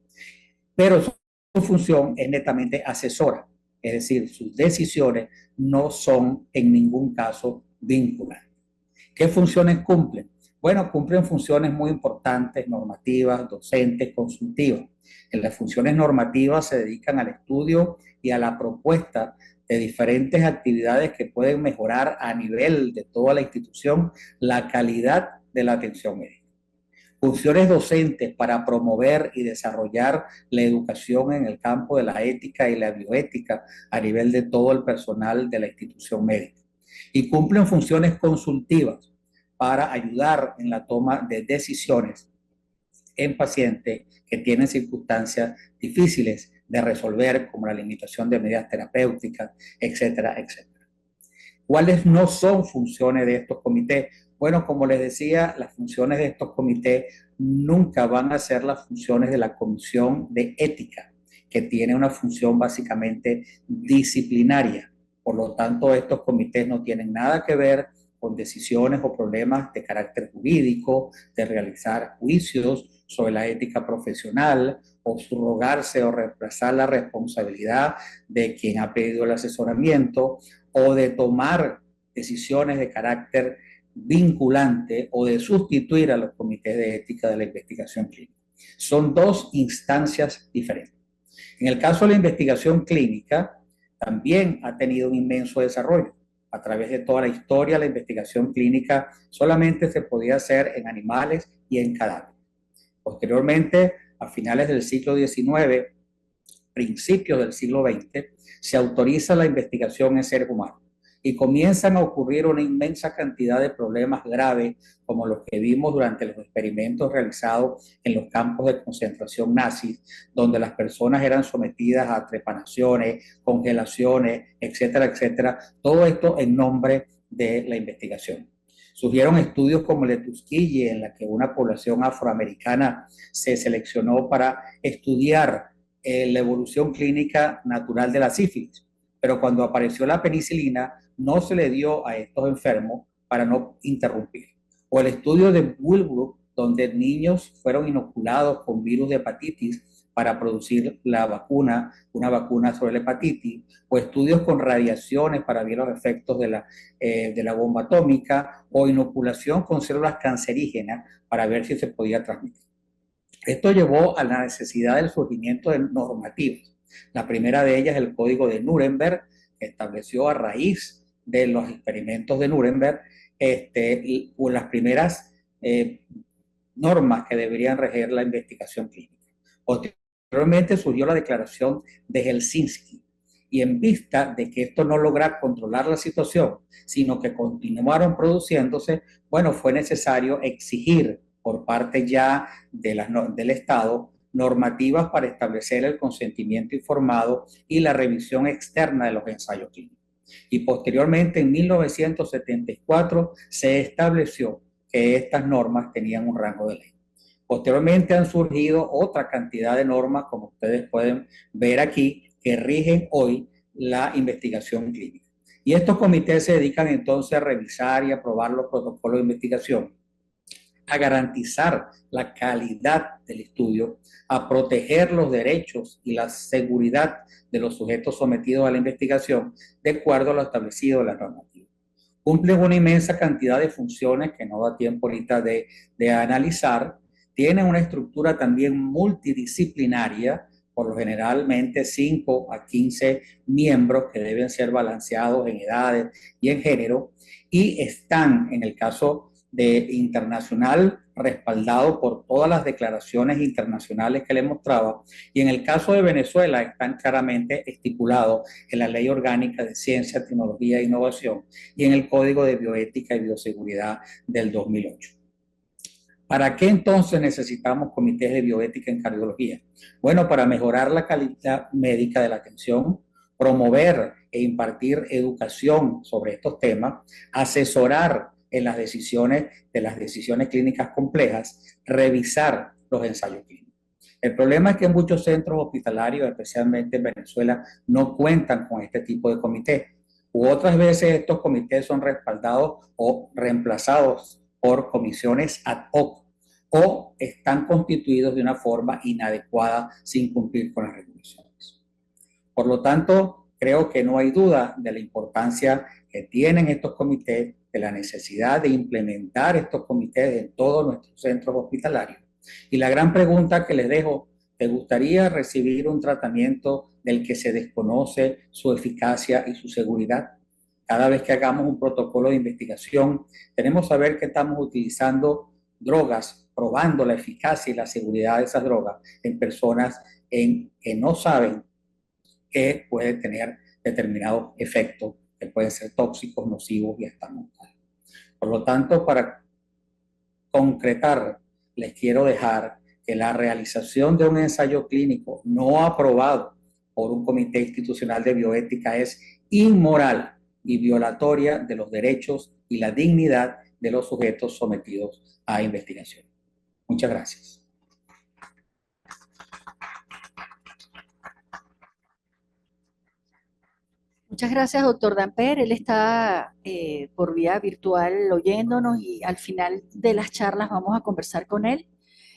Pero su función es netamente asesora, es decir, sus decisiones no son en ningún caso vinculantes. ¿Qué funciones cumplen? Bueno, cumplen funciones muy importantes, normativas, docentes, consultivas. En las funciones normativas se dedican al estudio y a la propuesta de diferentes actividades que pueden mejorar a nivel de toda la institución la calidad de la atención médica. Funciones docentes para promover y desarrollar la educación en el campo de la ética y la bioética a nivel de todo el personal de la institución médica. Y cumplen funciones consultivas para ayudar en la toma de decisiones en pacientes que tienen circunstancias difíciles de resolver, como la limitación de medidas terapéuticas, etcétera, etcétera. ¿Cuáles no son funciones de estos comités? Bueno, como les decía, las funciones de estos comités nunca van a ser las funciones de la Comisión de Ética, que tiene una función básicamente disciplinaria. Por lo tanto, estos comités no tienen nada que ver con decisiones o problemas de carácter jurídico, de realizar juicios sobre la ética profesional, o subrogarse o reemplazar la responsabilidad de quien ha pedido el asesoramiento, o de tomar decisiones de carácter vinculante o de sustituir a los comités de ética de la investigación clínica. Son dos instancias diferentes. En el caso de la investigación clínica, también ha tenido un inmenso desarrollo. A través de toda la historia, la investigación clínica solamente se podía hacer en animales y en cadáveres. Posteriormente, a finales del siglo XIX, principios del siglo XX, se autoriza la investigación en seres humanos y comienzan a ocurrir una inmensa cantidad de problemas graves, como los que vimos durante los experimentos realizados en los campos de concentración nazis, donde las personas eran sometidas a trepanaciones, congelaciones, etcétera, etcétera. Todo esto en nombre de la investigación. Surgieron estudios como el de Tuskegee, en la que una población afroamericana se seleccionó para estudiar la evolución clínica natural de la sífilis. Pero cuando apareció la penicilina, no se le dio a estos enfermos para no interrumpir. O el estudio de Willbrook, donde niños fueron inoculados con virus de hepatitis para producir la vacuna, una vacuna sobre la hepatitis, o estudios con radiaciones para ver los efectos de la bomba atómica, o inoculación con células cancerígenas para ver si se podía transmitir. Esto llevó a la necesidad del surgimiento de normativas. La primera de ellas es el Código de Nuremberg, que estableció a raíz de los experimentos de Nuremberg las primeras normas que deberían regir la investigación clínica. Posteriormente surgió la Declaración de Helsinki, y en vista de que esto no logra controlar la situación, sino que continuaron produciéndose, bueno, fue necesario exigir por parte ya del Estado normativas para establecer el consentimiento informado y la revisión externa de los ensayos clínicos. Y posteriormente, en 1974, se estableció que estas normas tenían un rango de ley. Posteriormente han surgido otra cantidad de normas, como ustedes pueden ver aquí, que rigen hoy la investigación clínica. Y estos comités se dedican entonces a revisar y aprobar los protocolos de investigación, a garantizar la calidad del estudio, a proteger los derechos y la seguridad de los sujetos sometidos a la investigación de acuerdo a lo establecido en la normativa. Cumplen una inmensa cantidad de funciones que no da tiempo ahorita de analizar. Tienen una estructura también multidisciplinaria, por lo generalmente 5 a 15 miembros que deben ser balanceados en edades y en género, y están, en el caso de internacional, respaldado por todas las declaraciones internacionales que les mostraba, y en el caso de Venezuela están claramente estipulados en la Ley Orgánica de Ciencia, Tecnología e Innovación y en el Código de Bioética y Bioseguridad del 2008. ¿Para qué entonces necesitamos comités de bioética en cardiología? Bueno, para mejorar la calidad médica de la atención, promover e impartir educación sobre estos temas, asesorar en las decisiones clínicas complejas, revisar los ensayos clínicos. El problema es que muchos centros hospitalarios, especialmente en Venezuela, no cuentan con este tipo de comité. U otras veces estos comités son respaldados o reemplazados por comisiones ad hoc o están constituidos de una forma inadecuada sin cumplir con las regulaciones. Por lo tanto, creo que no hay duda de la importancia que tienen estos comités, de la necesidad de implementar estos comités en todos nuestros centros hospitalarios. Y la gran pregunta que les dejo: ¿te gustaría recibir un tratamiento del que se desconoce su eficacia y su seguridad? Cada vez que hagamos un protocolo de investigación, tenemos que saber que estamos utilizando drogas, probando la eficacia y la seguridad de esas drogas en personas que no saben que puede tener determinados efectos que pueden ser tóxicos, nocivos y hasta mortales. Por lo tanto, para concretar, les quiero dejar que la realización de un ensayo clínico no aprobado por un comité institucional de bioética es inmoral y violatoria de los derechos y la dignidad de los sujetos sometidos a investigación. Muchas gracias. Muchas gracias, doctor Damper. Él está por vía virtual oyéndonos y al final de las charlas vamos a conversar con él.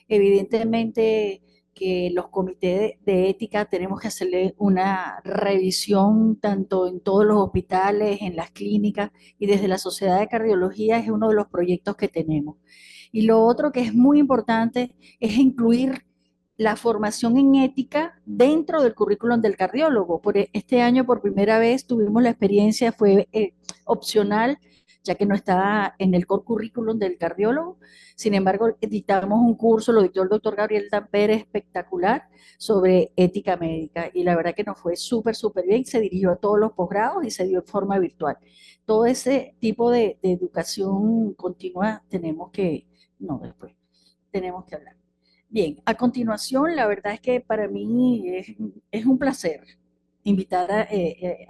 Evidentemente que los comités de ética tenemos que hacerle una revisión tanto en todos los hospitales, en las clínicas y desde la Sociedad de Cardiología es uno de los proyectos que tenemos. Y lo otro que es muy importante es incluir la formación en ética dentro del currículum del cardiólogo. Este año por primera vez tuvimos la experiencia, fue opcional, ya que no estaba en el core currículum del cardiólogo. Sin embargo, dictamos un curso, lo dictó el doctor Gabriel Damper, espectacular, sobre ética médica. Y la verdad que nos fue súper bien. Se dirigió a todos los posgrados y se dio en forma virtual. Todo ese tipo de educación continua tenemos que hablar. Bien, a continuación, la verdad es que para mí es un placer invitar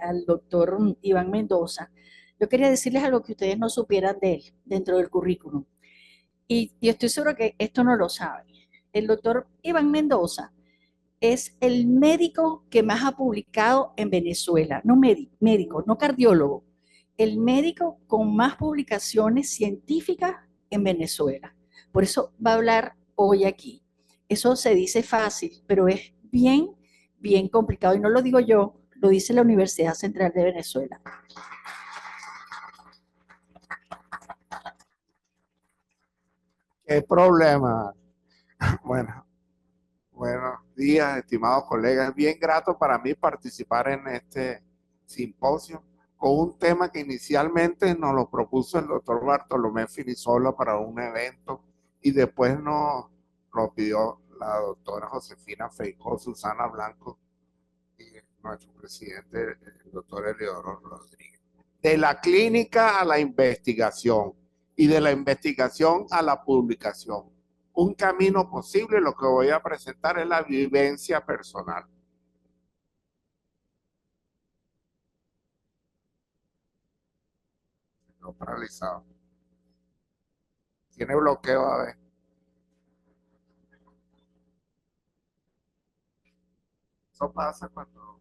al doctor Iván Mendoza. Yo quería decirles algo que ustedes no supieran de él dentro del currículum. Y estoy seguro que esto no lo saben. El doctor Iván Mendoza es el médico que más ha publicado en Venezuela. No médico, no cardiólogo. El médico con más publicaciones científicas en Venezuela. Por eso va a hablar hoy aquí. Eso se dice fácil, pero es bien complicado. Y no lo digo yo, lo dice la Universidad Central de Venezuela. ¿Qué problema? Bueno, buenos días, estimados colegas. Es bien grato para mí participar en este simposio con un tema que inicialmente nos lo propuso el doctor Bartolomé Finisola para un evento y después nos lo pidió la doctora Josefina Feijó, Susana Blanco y nuestro presidente, el doctor Eleodoro Rodríguez. De la clínica a la investigación y de la investigación a la publicación. Un camino posible, lo que voy a presentar es la vivencia personal. No paralizado. Tiene bloqueo, a ver. Eso pasa cuando...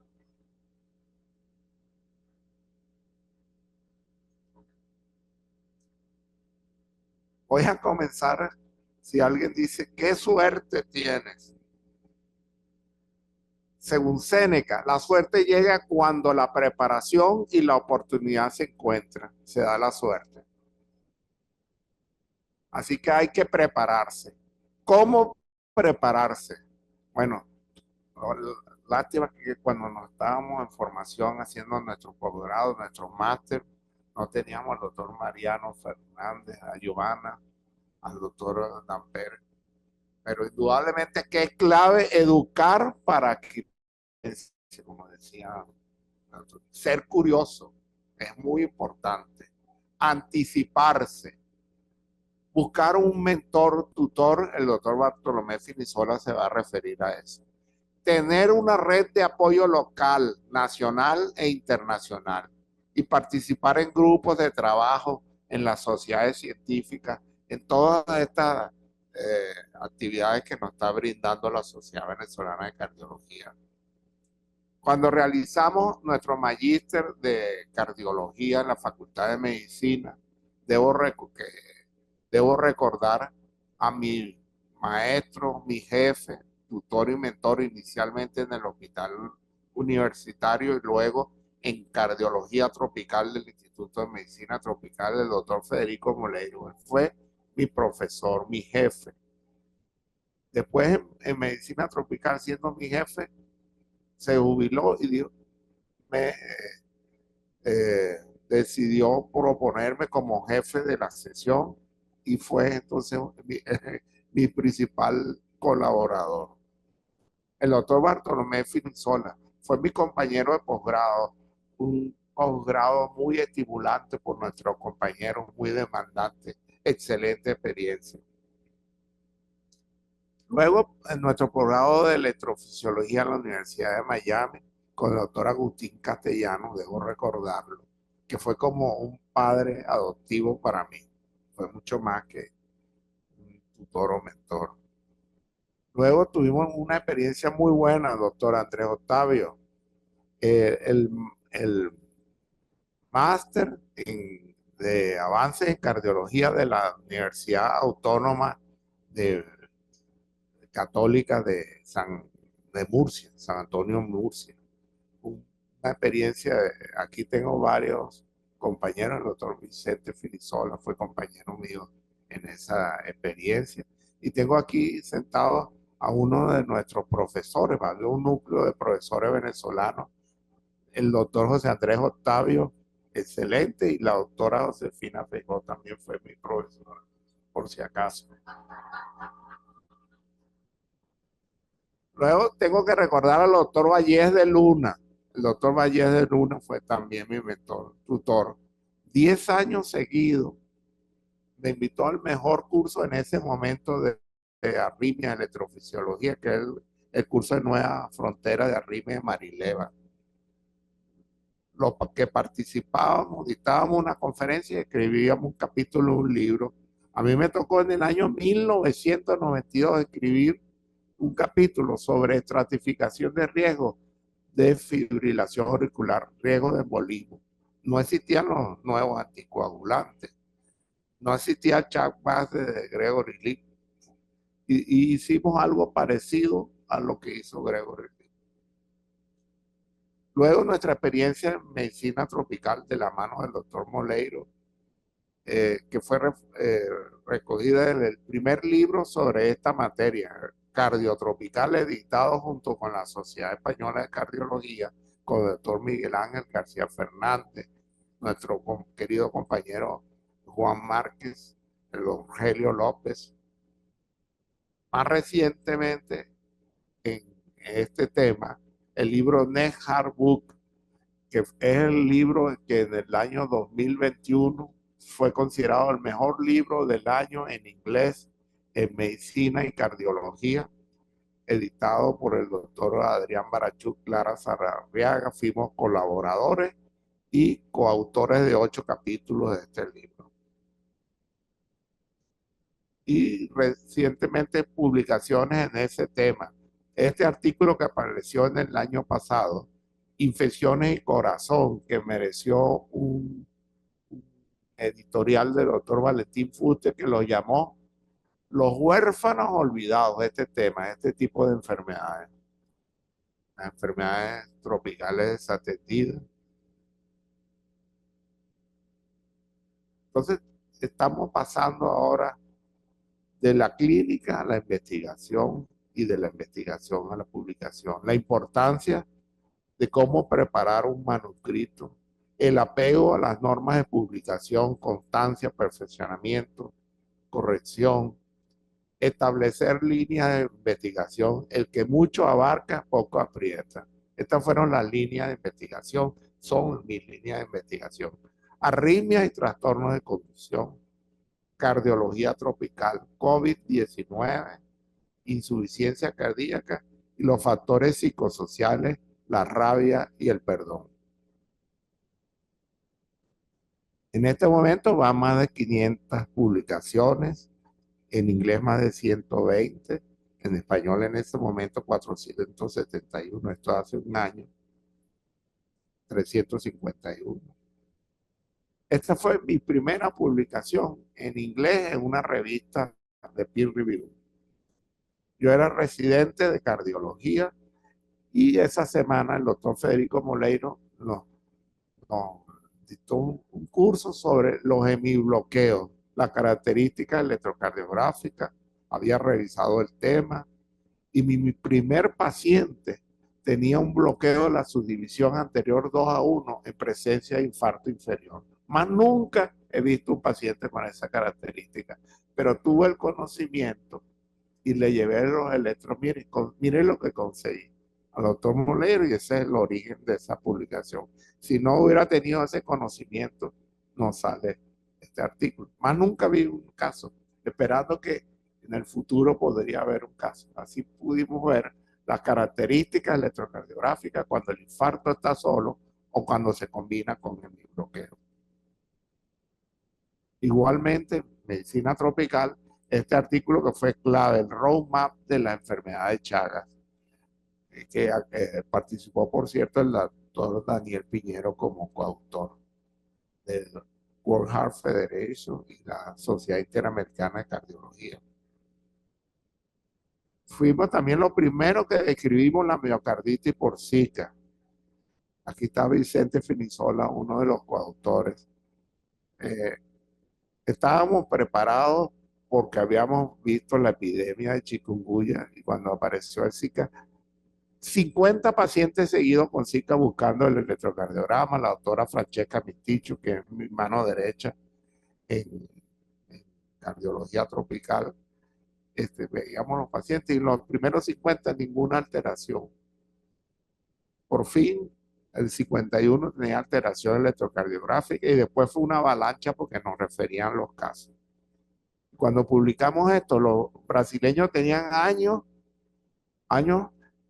Voy a comenzar. Si alguien dice, ¿qué suerte tienes? Según Séneca, la suerte llega cuando la preparación y la oportunidad se encuentran. Se da la suerte. Así que hay que prepararse. ¿Cómo prepararse? Bueno, lástima que cuando nos estábamos en formación haciendo nuestro posgrado, nuestro máster, no teníamos al doctor Mariano Fernández, a Giovanna, al doctor Damper. Pero indudablemente que es clave educar para que, como decía, ser curioso es muy importante. Anticiparse. Buscar un mentor, tutor, el doctor Bartolomé Finisola se va a referir a eso. Tener una red de apoyo local, nacional e internacional y participar en grupos de trabajo en las sociedades científicas, en todas estas actividades que nos está brindando la Sociedad Venezolana de Cardiología. Cuando realizamos nuestro magíster de cardiología en la Facultad de Medicina, debo debo recordar a mi maestro, mi jefe, tutor y mentor inicialmente en el hospital universitario y luego en cardiología tropical del Instituto de Medicina Tropical, el doctor Federico Moleiro. Él fue mi profesor, mi jefe. Después en medicina tropical, siendo mi jefe, se jubiló y me decidió proponerme como jefe de la sesión y fue entonces mi principal colaborador. El doctor Bartolomé Finisola fue mi compañero de posgrado, un posgrado muy estimulante por nuestros compañeros, muy demandante, excelente experiencia. Luego, en nuestro posgrado de electrofisiología en la Universidad de Miami, con el doctor Agustín Castellanos, debo recordarlo, que fue como un padre adoptivo para mí. Fue mucho más que un tutor o mentor. Luego tuvimos una experiencia muy buena, doctor Andrés Octavio. El máster de avances en cardiología de la Universidad Autónoma Católica de Murcia, San Antonio, Murcia. Una experiencia, aquí tengo varios compañeros, el doctor Vicente Filisola fue compañero mío en esa experiencia. Y tengo aquí sentado a uno de nuestros profesores, de un núcleo de profesores venezolanos, el doctor José Andrés Octavio, excelente, y la doctora Josefina Feijó también fue mi profesora, por si acaso. Luego tengo que recordar al doctor Vallés de Luna. El doctor Vallés de Luna fue también mi mentor, tutor. 10 años seguidos me invitó al mejor curso en ese momento de arritmia de electrofisiología, que es el curso de Nueva Frontera de Arritmia de Marileva. Los que participábamos, dictábamos una conferencia y escribíamos un capítulo de un libro. A mí me tocó en el año 1992 escribir un capítulo sobre estratificación de riesgo de fibrilación auricular, riesgo de embolismo. No existían los nuevos anticoagulantes, no existía el chat base de Gregory Lee. Y hicimos algo parecido a lo que hizo Gregory Lee. Luego nuestra experiencia en medicina tropical de la mano del doctor Moleiro, que fue recogida en el primer libro sobre esta materia, Cardiotropical, editado junto con la Sociedad Española de Cardiología, con el doctor Miguel Ángel García Fernández, nuestro querido compañero Juan Márquez, el Rogelio López. Más recientemente, en este tema, el libro Next Hard Book, que es el libro que en el año 2021 fue considerado el mejor libro del año en inglés en medicina y cardiología, editado por el doctor Adrián Barachuk, Clara Sarriaga. Fuimos colaboradores y coautores de 8 capítulos de este libro. Y recientemente publicaciones en ese tema. Este artículo que apareció en el año pasado, Infecciones y Corazón, que mereció un editorial del doctor Valentín Fuste, que lo llamó Los huérfanos olvidados, este tema, este tipo de enfermedades. Las enfermedades tropicales desatendidas. Entonces, estamos pasando ahora de la clínica a la investigación y de la investigación a la publicación. La importancia de cómo preparar un manuscrito, el apego a las normas de publicación, constancia, perfeccionamiento, corrección, establecer líneas de investigación, el que mucho abarca, poco aprieta. Estas fueron las líneas de investigación, son mis líneas de investigación. Arritmias y trastornos de conducción, cardiología tropical, COVID-19, insuficiencia cardíaca y los factores psicosociales, la rabia y el perdón. En este momento van más de 500 publicaciones, en inglés más de 120, en español en este momento 471, esto hace un año, 351. Esta fue mi primera publicación en inglés en una revista de peer review. Yo era residente de cardiología y esa semana el doctor Federico Moleiro nos dictó un curso sobre los hemibloqueos, las características electrocardiográficas. Había revisado el tema y mi primer paciente tenía un bloqueo de la subdivisión anterior 2-1 en presencia de infarto inferior. Más nunca he visto un paciente con esa característica, pero tuve el conocimiento y le llevé los electros. Mire lo que conseguí al doctor Molero, y ese es el origen de esa publicación. Si no hubiera tenido ese conocimiento, no sale este artículo. Más nunca vi un caso, esperando que en el futuro podría haber un caso. Así pudimos ver las características electrocardiográficas cuando el infarto está solo o cuando se combina con el bloqueo. Igualmente, medicina tropical, este artículo que fue clave, el roadmap de la enfermedad de Chagas, que participó, por cierto, el doctor Daniel Piñero como coautor del World Heart Federation y la Sociedad Interamericana de Cardiología. Fuimos también los primeros que describimos la miocarditis por Zika. Aquí está Vicente Finisola, uno de los coautores. Estábamos preparados porque habíamos visto la epidemia de chikungunya y cuando apareció el Zika, 50 pacientes seguidos con Zika buscando el electrocardiograma, la doctora Francesca Misticho, que es mi mano derecha en cardiología tropical, veíamos los pacientes y los primeros 50 ninguna alteración. Por fin, el 51 tenía alteración electrocardiográfica y después fue una avalancha porque nos referían los casos. Cuando publicamos esto, los brasileños tenían años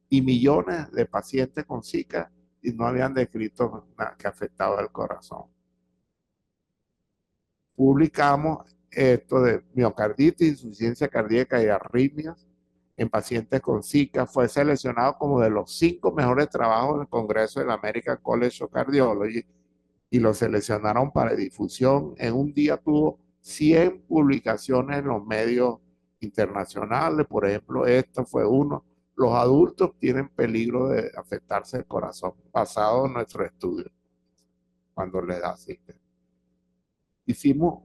y millones de pacientes con Zika y no habían descrito nada que afectaba el corazón. Publicamos esto de miocarditis, insuficiencia cardíaca y arritmias en pacientes con Zika. Fue seleccionado como de los 5 mejores trabajos del Congreso de la American College of Cardiology y lo seleccionaron para difusión. En un día tuvo 100 publicaciones en los medios internacionales. Por ejemplo, esto fue uno. Los adultos tienen peligro de afectarse el corazón, basado en nuestro estudio, cuando le da Zika. Hicimos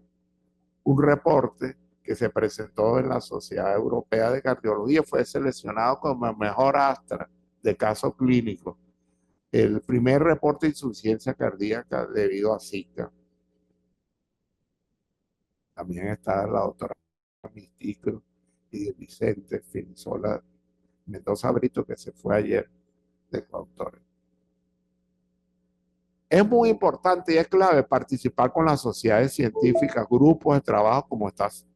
un reporte que se presentó en la Sociedad Europea de Cardiología, fue seleccionado como el mejor astra de casos clínicos. El primer reporte de insuficiencia cardíaca debido a Zika. También está la doctora Mistico y Vicente Finisola Mendoza Brito, que se fue ayer de coautores. Es muy importante y es clave participar con las sociedades científicas, grupos de trabajo como estás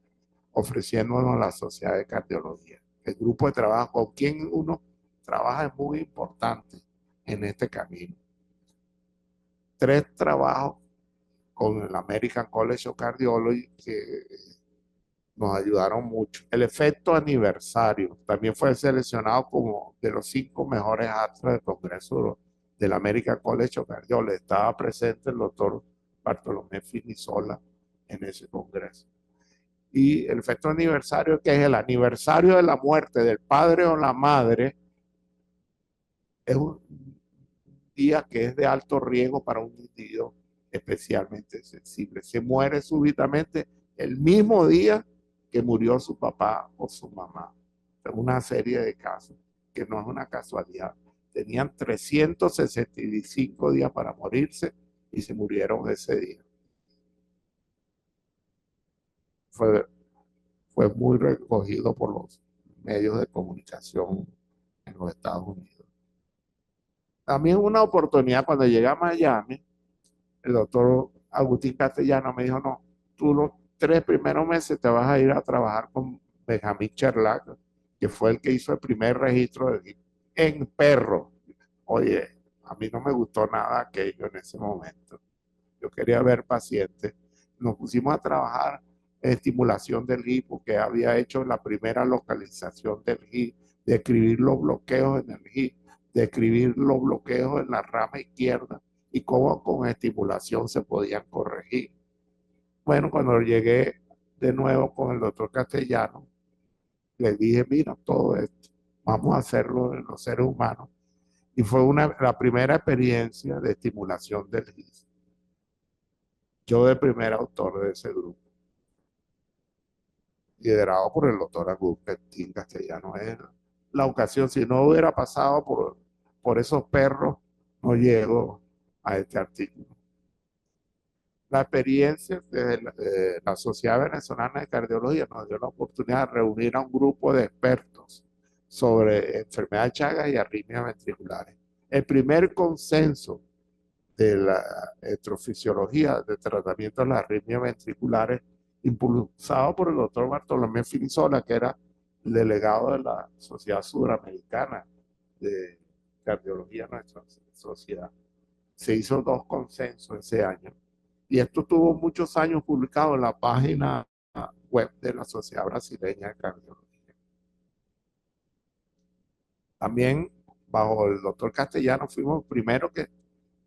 ofreciéndonos la Sociedad de Cardiología. El grupo de trabajo con quien uno trabaja es muy importante en este camino. 3 trabajos con el American College of Cardiology que nos ayudaron mucho. El efecto aniversario también fue seleccionado como de los 5 mejores astros del Congreso del American College of Cardiology. Estaba presente el doctor Bartolomé Finisola en ese congreso. Y el efecto aniversario, que es el aniversario de la muerte del padre o la madre, es un día que es de alto riesgo para un individuo especialmente sensible. Se muere súbitamente el mismo día que murió su papá o su mamá. Es una serie de casos que no es una casualidad. Tenían 365 días para morirse y se murieron ese día. Fue muy recogido por los medios de comunicación en los Estados Unidos. También una oportunidad cuando llegué a Miami, el doctor Agustín Castellano me dijo, no, tú los 3 primeros meses te vas a ir a trabajar con Benjamín Cherlac, que fue el que hizo el primer registro en perros. Oye, a mí no me gustó nada aquello en ese momento. Yo quería ver pacientes. Nos pusimos a trabajar en estimulación del HIP, porque había hecho la primera localización del HIP, describir los bloqueos en el HIP, describir los bloqueos en la rama izquierda y cómo con estimulación se podían corregir. Bueno, cuando llegué de nuevo con el doctor Castellano, le dije, mira, todo esto, vamos a hacerlo en los seres humanos. Y fue la primera experiencia de estimulación del GIS. Yo de primer autor de ese grupo, liderado por el doctor Agustín Castellano. Es la ocasión, si no hubiera pasado por esos perros, no llego a este artículo. La experiencia de la Sociedad Venezolana de Cardiología nos dio la oportunidad de reunir a un grupo de expertos sobre enfermedad de Chagas y arritmias ventriculares. El primer consenso de la electrofisiología de tratamiento de las arritmias ventriculares, impulsado por el doctor Bartolomé Finisola, que era el delegado de la Sociedad Sudamericana de Cardiología, nuestra sociedad. Se hizo 2 consensos ese año. Y esto tuvo muchos años publicado en la página web de la Sociedad Brasileña de Cardiología. También, bajo el doctor Castellano, fuimos primero que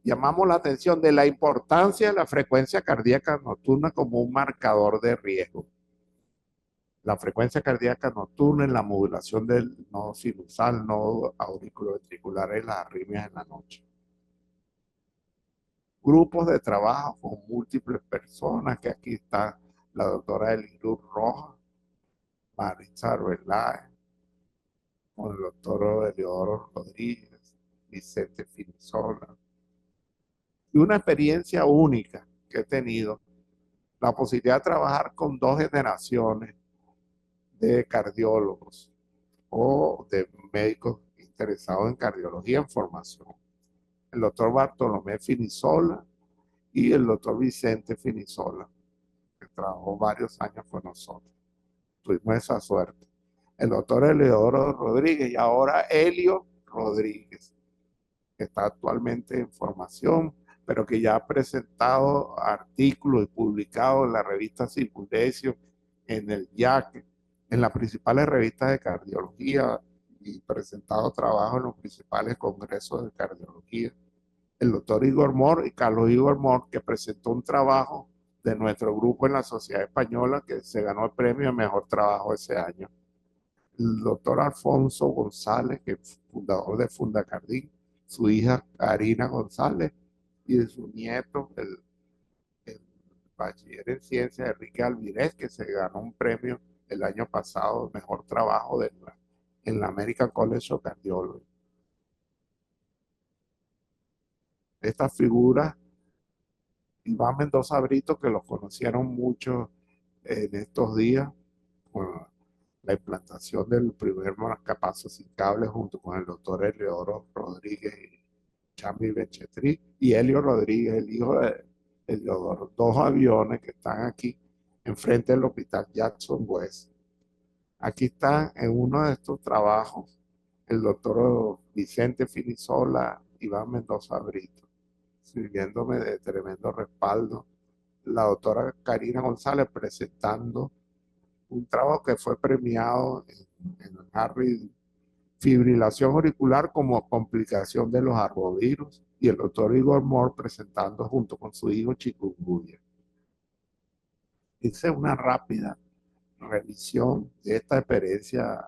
llamamos la atención de la importancia de la frecuencia cardíaca nocturna como un marcador de riesgo. La frecuencia cardíaca nocturna en la modulación del nodo sinusal, nodo auriculoventricular en las arritmias en la noche. Grupos de trabajo con múltiples personas, que aquí está la doctora Eliruz Rojas, Maritza Arbeláez, con el doctor Eleodoro Rodríguez, Vicente Finisola. Y una experiencia única que he tenido, la posibilidad de trabajar con 2 generaciones de cardiólogos o de médicos interesados en cardiología en formación. El doctor Bartolomé Finisola y el doctor Vicente Finisola, que trabajó varios años con nosotros. Tuvimos esa suerte. El doctor Eleodoro Rodríguez y ahora Elio Rodríguez, que está actualmente en formación, pero que ya ha presentado artículos y publicado en la revista Circundecio, en el YAC, en las principales revistas de cardiología, y presentado trabajo en los principales congresos de cardiología. El doctor Igor Mor y Carlos Igor Mor, que presentó un trabajo de nuestro grupo en la Sociedad Española, que se ganó el premio de mejor trabajo ese año. El doctor Alfonso González, que es fundador de Fundacardín, su hija Karina González y de su nieto, el bachiller en ciencia Enrique Alvirez, que se ganó un premio el año pasado, mejor trabajo en la American College of Cardiology. Estas figuras, Iván Mendoza Brito, que los conocieron mucho en estos días, con la implantación del primer marcapasos sin cable junto con el doctor Eleodoro Rodríguez y Chambi Bechetri, y Elio Rodríguez, el hijo de Eleodoro. 2 aviones que están aquí enfrente del hospital Jackson West. Aquí están en uno de estos trabajos el doctor Vicente Finisola, Iván Mendoza Brito, sirviéndome de tremendo respaldo. La doctora Karina González presentando un trabajo que fue premiado en Harvard, fibrilación auricular como complicación de los arbovirus, y el doctor Igor Moore presentando junto con su hijo chikungunya. Hice una rápida revisión de esta experiencia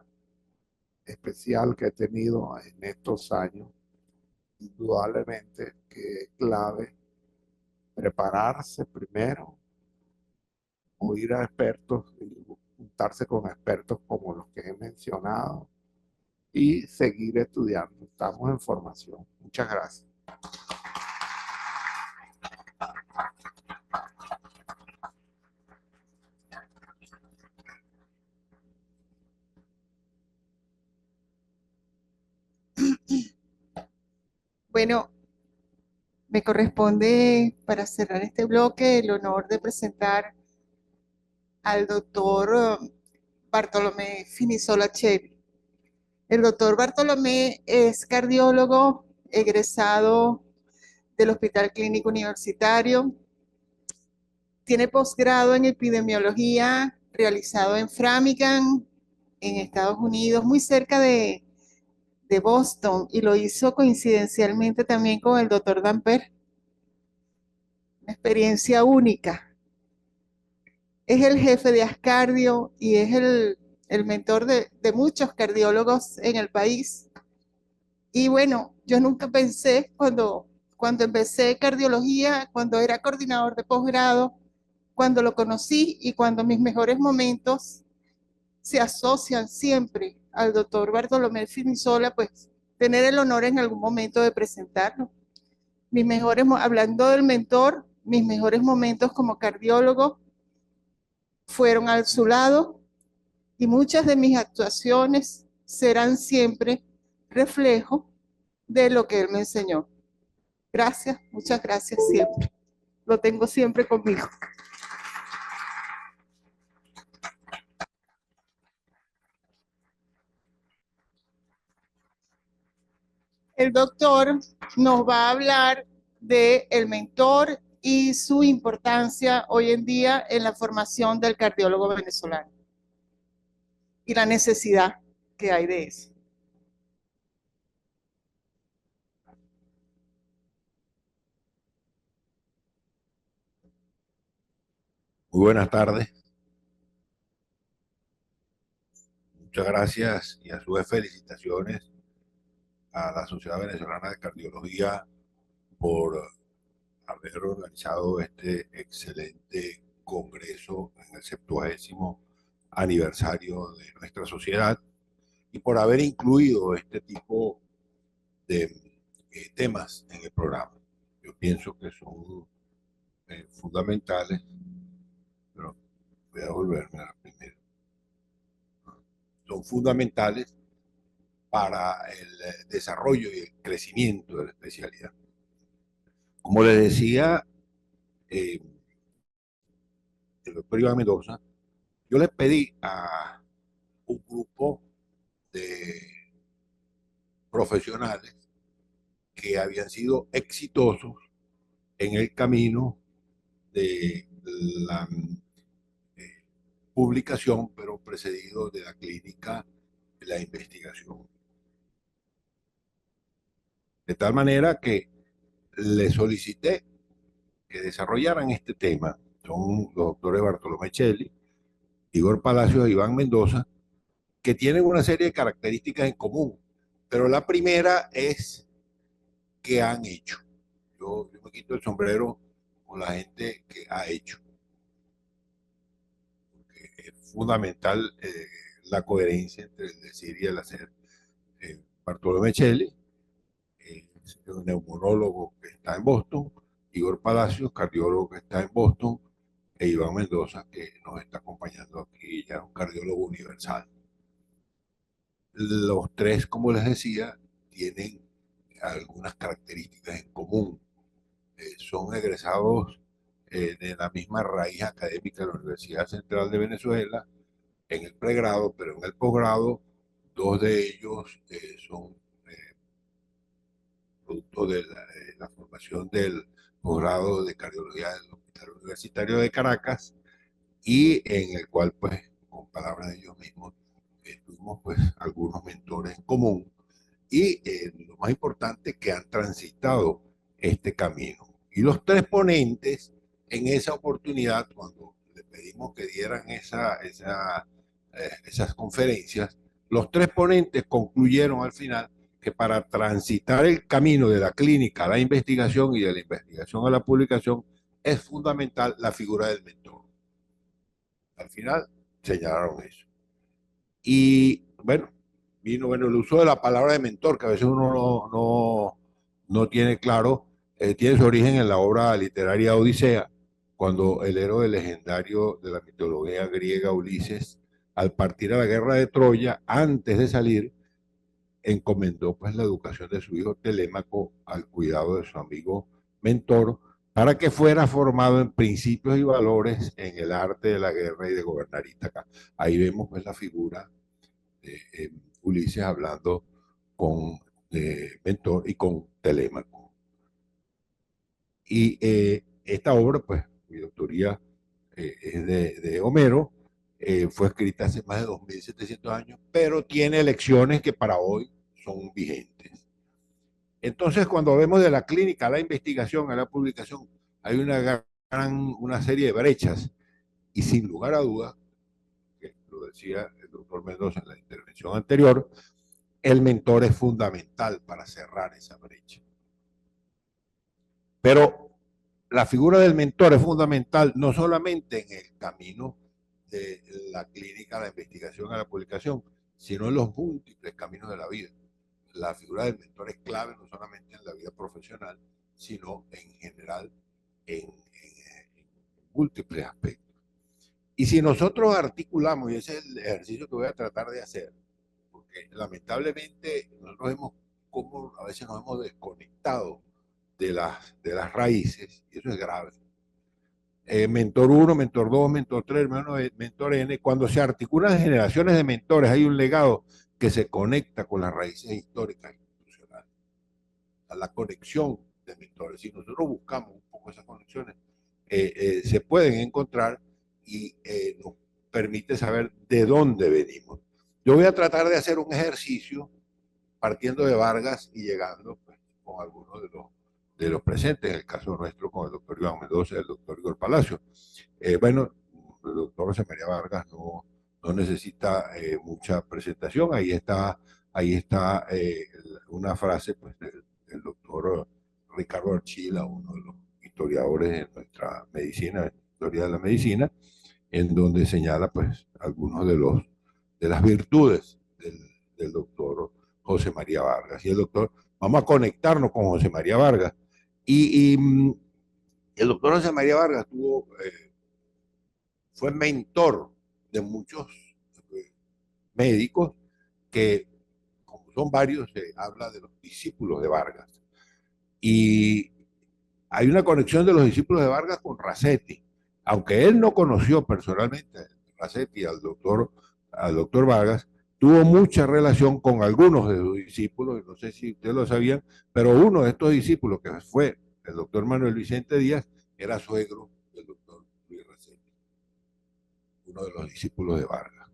especial que he tenido en estos años. Indudablemente que es clave prepararse primero, oír a expertos y juntarse con expertos como los que he mencionado y seguir estudiando. Estamos en formación. Muchas gracias. Bueno, me corresponde, para cerrar este bloque, el honor de presentar al doctor Bartolomé Finisola Chevi. El doctor Bartolomé es cardiólogo egresado del Hospital Clínico Universitario. Tiene posgrado en epidemiología realizado en Framingham, en Estados Unidos, muy cerca de Boston, y lo hizo coincidencialmente también con el doctor Damper, una experiencia única. Es el jefe de Ascardio y es el mentor de muchos cardiólogos en el país. Y bueno, yo nunca pensé cuando empecé cardiología, cuando era coordinador de posgrado, cuando lo conocí y cuando mis mejores momentos se asocian siempre al doctor Bartolomé Finisola, pues tener el honor en algún momento de presentarlo. Hablando del mentor, mis mejores momentos como cardiólogo fueron al su lado y muchas de mis actuaciones serán siempre reflejo de lo que él me enseñó. Gracias, muchas gracias siempre. Lo tengo siempre conmigo. El doctor nos va a hablar de el mentor y su importancia hoy en día en la formación del cardiólogo venezolano y la necesidad que hay de eso. Muy buenas tardes. Muchas gracias y a su vez felicitaciones a la Sociedad Venezolana de Cardiología por haber organizado este excelente congreso en el 70º aniversario de nuestra sociedad y por haber incluido este tipo de temas en el programa. Yo pienso que son fundamentales, pero voy a volverme a la primera. Son fundamentales para el desarrollo y el crecimiento de la especialidad. Como les decía el doctor Iván Mendoza, yo les pedí a un grupo de profesionales que habían sido exitosos en el camino de la publicación, pero precedido de la clínica de la investigación. De tal manera que le solicité que desarrollaran este tema. Son los doctores Bartolomé Celli, Igor Palacios e Iván Mendoza, que tienen una serie de características en común. Pero la primera es que han hecho. Yo me quito el sombrero con la gente que ha hecho. Porque es fundamental la coherencia entre el decir y el hacer. Bartolomé Celli, un neumonólogo que está en Boston, Igor Palacios, cardiólogo que está en Boston, e Iván Mendoza, que nos está acompañando aquí, ya un cardiólogo universal. Los tres, como les decía, tienen algunas características en común. Son egresados de la misma raíz académica de la Universidad Central de Venezuela, en el pregrado, pero en el posgrado, dos de ellos son producto de la formación del posgrado de cardiología del Hospital Universitario de Caracas, y en el cual, pues, con palabras de ellos mismos, tuvimos pues algunos mentores en común y lo más importante, que han transitado este camino. Y los tres ponentes en esa oportunidad, cuando le pedimos que dieran esas conferencias, los tres ponentes concluyeron al final que para transitar el camino de la clínica a la investigación y de la investigación a la publicación es fundamental la figura del mentor. Al final señalaron eso. Y bueno, vino el uso de la palabra de mentor, que a veces uno no tiene claro, tiene su origen en la obra literaria Odisea, cuando el héroe legendario de la mitología griega Ulises, al partir a la guerra de Troya, antes de salir, encomendó pues la educación de su hijo Telémaco al cuidado de su amigo mentor, para que fuera formado en principios y valores en el arte de la guerra y de gobernar Ítaca. Ahí vemos pues la figura de Ulises hablando con mentor y con Telémaco. Y esta obra, pues, mi autoría es de Homero, fue escrita hace más de 2700 años, pero tiene lecciones que para hoy son vigentes. Entonces, cuando vemos de la clínica a la investigación, a la publicación, hay una serie de brechas y sin lugar a dudas, que lo decía el doctor Mendoza en la intervención anterior, el mentor es fundamental para cerrar esa brecha. Pero la figura del mentor es fundamental no solamente en el camino de la clínica, a la investigación, a la publicación, sino en los múltiples caminos de la vida. La figura del mentor es clave no solamente en la vida profesional, sino en general en múltiples aspectos. Y si nosotros articulamos, y ese es el ejercicio que voy a tratar de hacer, porque lamentablemente nosotros vemos cómo a veces nos hemos desconectado de las raíces, y eso es grave. Mentor 1, mentor 2, mentor 3, mentor N, cuando se articulan generaciones de mentores, hay un legado que se conecta con las raíces históricas institucionales, a la conexión de mentores. Si nosotros buscamos un poco esas conexiones, se pueden encontrar y nos permite saber de dónde venimos. Yo voy a tratar de hacer un ejercicio partiendo de Vargas y llegando pues, con algunos de los presentes, en el caso nuestro con el doctor Iván Mendoza y el doctor Igor Palacio. Bueno, el doctor José María Vargas no necesita mucha presentación, ahí está una frase pues, del doctor Ricardo Archila, uno de los historiadores de nuestra medicina, historia de la medicina, en donde señala pues algunos de las virtudes del doctor José María Vargas. Y el doctor, vamos a conectarnos con José María Vargas. Y el doctor José María Vargas fue mentor de muchos médicos que, como son varios, se habla de los discípulos de Vargas. Y hay una conexión de los discípulos de Vargas con Rasetti. Aunque él no conoció personalmente a Rasetti, al doctor Vargas, tuvo mucha relación con algunos de sus discípulos, no sé si ustedes lo sabían, pero uno de estos discípulos, que fue el doctor Manuel Vicente Díaz, era suegro del doctor Luis Rasetti, uno de los discípulos de Vargas.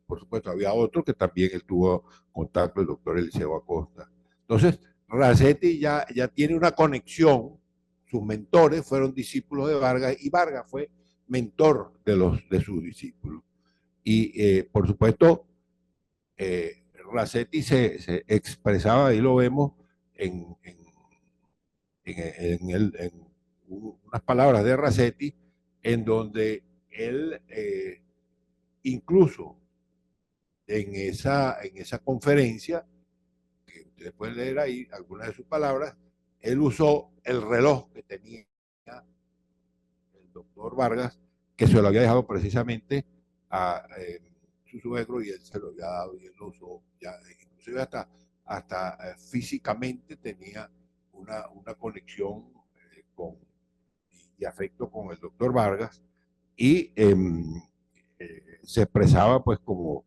Por supuesto, había otro que también él tuvo contacto, el doctor Eliseo Acosta. Entonces, Rasetti ya tiene una conexión, sus mentores fueron discípulos de Vargas y Vargas fue mentor de sus discípulos. Y por supuesto, Rasetti se expresaba, ahí lo vemos en unas palabras de Rasetti, en donde él incluso en esa conferencia, que ustedes pueden leer ahí algunas de sus palabras, él usó el reloj que tenía el doctor Vargas, que se lo había dejado precisamente a su suegro y él se lo había dado y él lo usó ya, inclusive hasta físicamente tenía una conexión y afecto con el doctor Vargas y se expresaba pues como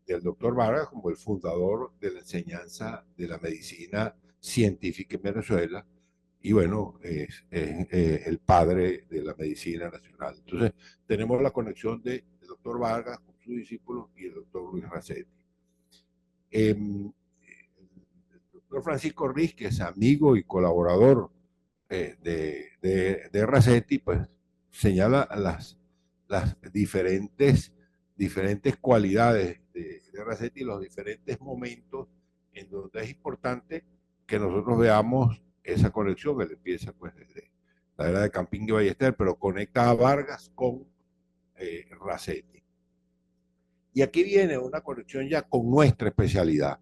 del doctor Vargas como el fundador de la enseñanza de la medicina científica en Venezuela y bueno, es el padre de la medicina nacional. Entonces, tenemos la conexión del doctor Vargas con sus discípulos y el doctor Luis Rasetti. El doctor Francisco Riz, que es amigo y colaborador de Rasetti, pues señala las diferentes cualidades de Rasetti y los diferentes momentos en donde es importante que nosotros veamos esa conexión. Él empieza pues desde la era de Campín y Ballester, pero conecta a Vargas con Rasetti. Y aquí viene una conexión ya con nuestra especialidad.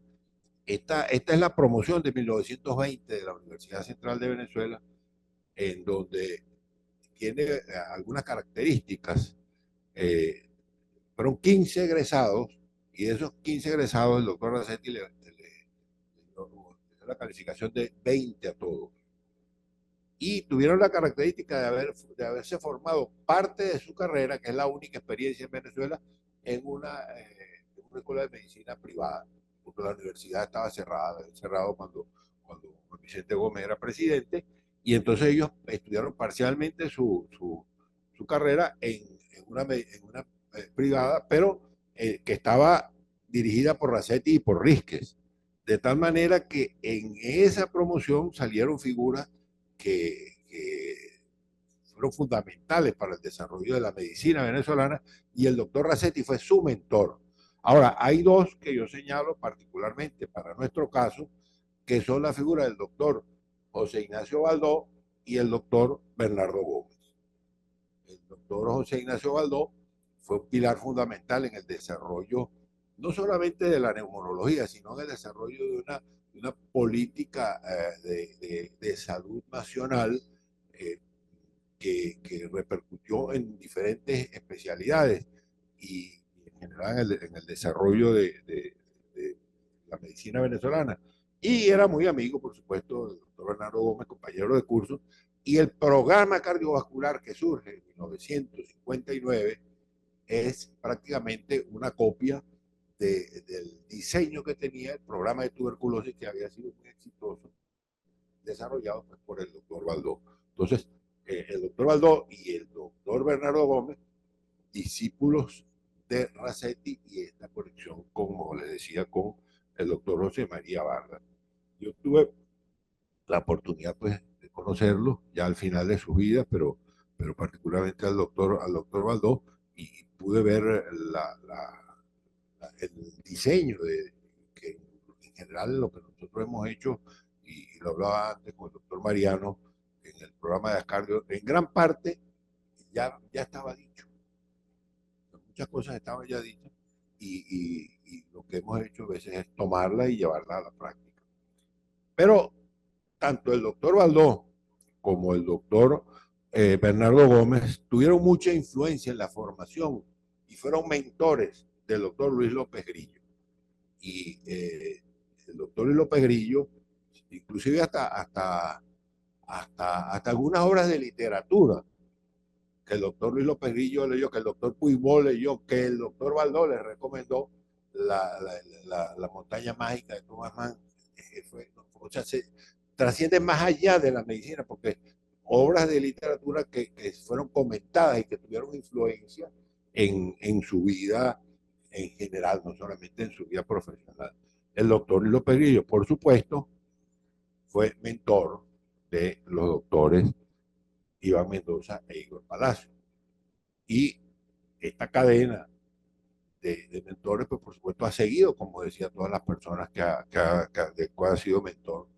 Esta es la promoción de 1920 de la Universidad Central de Venezuela, en donde tiene algunas características. Fueron 15 egresados, y de esos 15 egresados, el doctor Rasetti le dio la calificación de 20 a todos. Y tuvieron la característica de haberse formado parte de su carrera, que es la única experiencia en Venezuela, en una escuela de medicina privada, porque la universidad estaba cerrado cuando Vicente Gómez era presidente, y entonces ellos estudiaron parcialmente su carrera en una privada, pero que estaba dirigida por Rasetti y por Rísquez, de tal manera que en esa promoción salieron figuras que fueron fundamentales para el desarrollo de la medicina venezolana, y el doctor Racetti fue su mentor. Ahora, hay dos que yo señalo particularmente para nuestro caso, que son la figura del doctor José Ignacio Baldó y el doctor Bernardo Gómez. El doctor José Ignacio Baldó fue un pilar fundamental en el desarrollo, no solamente de la neumonología, sino en el desarrollo de una política de salud nacional que repercutió en diferentes especialidades y en general en el desarrollo de la medicina venezolana. Y era muy amigo, por supuesto, del doctor Bernardo Gómez, compañero de curso, y el programa cardiovascular que surge en 1959 es prácticamente una copia del diseño que tenía el programa de tuberculosis, que había sido muy exitoso, desarrollado pues, por el doctor Baldó. Entonces, el doctor Baldó y el doctor Bernardo Gómez, discípulos de Racetti, y esta conexión, como les decía, con el doctor José María Vargas. Yo tuve la oportunidad pues, de conocerlo ya al final de su vida, pero particularmente al doctor Baldó, y pude ver el diseño que en general lo que nosotros hemos hecho, y lo hablaba antes con el doctor Mariano en el programa de Ascardio, en gran parte ya estaba dicho. Muchas cosas estaban ya dichas, y lo que hemos hecho a veces es tomarla y llevarla a la práctica. Pero tanto el doctor Baldó como el doctor Bernardo Gómez tuvieron mucha influencia en la formación y fueron mentores del doctor Luis López Grillo. Y el doctor Luis López Grillo, inclusive hasta algunas obras de literatura que el doctor Luis López Grillo leyó, que el doctor Puigbo leyó, que el doctor Baldó le recomendó la montaña mágica de Thomas Mann. O sea, se trasciende más allá de la medicina, porque obras de literatura que fueron comentadas y que tuvieron influencia en su vida en general, no solamente en su vida profesional. El doctor Luis López Grillo, por supuesto, fue mentor de los doctores Iván Mendoza e Igor Palacio. Y esta cadena de mentores, pues por supuesto ha seguido, como decía, todas las personas de cual ha sido mentor,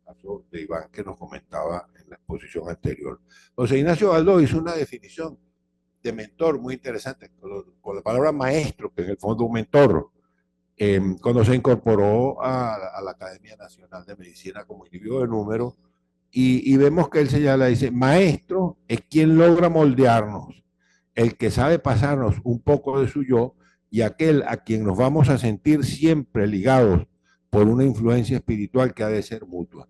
caso de Iván que nos comentaba en la exposición anterior. José Ignacio Baldó hizo una definición de mentor muy interesante, con la palabra maestro, que en el fondo un mentor, cuando se incorporó a la Academia Nacional de Medicina como individuo de número, y vemos que él señala, dice, maestro es quien logra moldearnos, el que sabe pasarnos un poco de su yo, y aquel a quien nos vamos a sentir siempre ligados por una influencia espiritual que ha de ser mutua.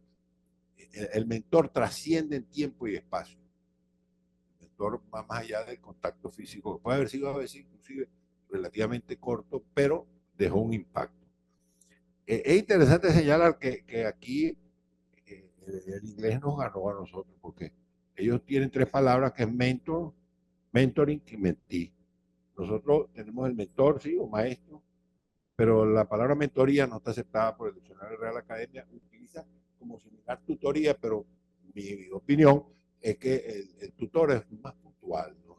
El mentor trasciende en tiempo y espacio. El mentor va más allá del contacto físico, que puede haber sido a veces inclusive relativamente corto, pero dejó un impacto. Es interesante señalar que aquí el inglés nos ganó a nosotros, porque ellos tienen tres palabras, que es mentor, mentoring y mentee. Nosotros tenemos el mentor, sí, o maestro, pero la palabra mentoría no está aceptada por el diccionario Real Academia. Utiliza como similar tutoría, pero mi opinión es que el tutor es más puntual, ¿no?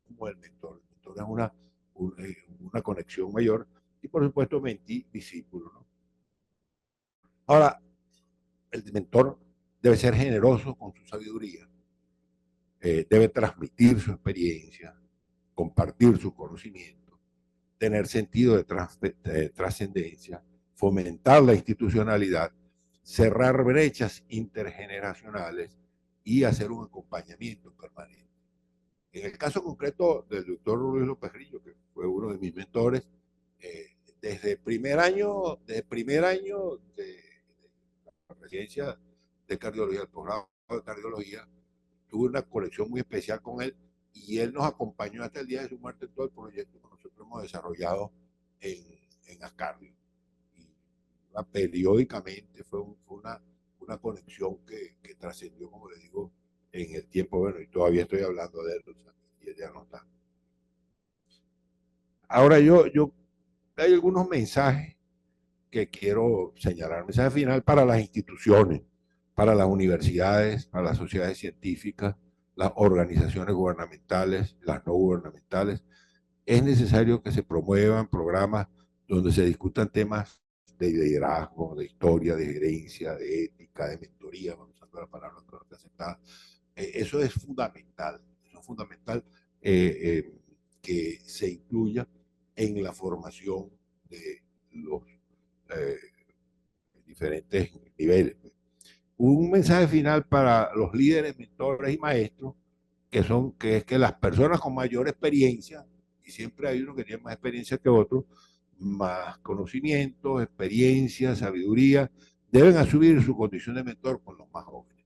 Como el mentor. El mentor es una conexión mayor, y por supuesto mentee, discípulo, ¿no? Ahora, el mentor debe ser generoso con su sabiduría, debe transmitir su experiencia, compartir su conocimiento, tener sentido de trascendencia, fomentar la institucionalidad, cerrar brechas intergeneracionales y hacer un acompañamiento permanente. En el caso concreto del doctor Luis López Grillo, que fue uno de mis mentores, desde el primer año de la residencia de cardiología, el programa de cardiología, tuve una conexión muy especial con él, y él nos acompañó hasta el día de su muerte en todo el proyecto que nosotros hemos desarrollado en Ascardio. Y periódicamente fue una conexión que trascendió, como le digo, en el tiempo, bueno, y todavía estoy hablando de él, o sea, y él ya no está. Ahora hay algunos mensajes que quiero señalar. Mensaje final para las instituciones, para las universidades, para las sociedades científicas, las organizaciones gubernamentales, las no gubernamentales. Es necesario que se promuevan programas donde se discutan temas de liderazgo, de historia, de gerencia, de ética, de mentoría, vamos usando la palabra que aceptada. Eso es fundamental, que se incluya en la formación de los diferentes niveles. Un mensaje final para los líderes, mentores y maestros, que es que las personas con mayor experiencia, y siempre hay uno que tiene más experiencia que otro, más conocimientos, experiencia, sabiduría, deben asumir su condición de mentor con los más jóvenes.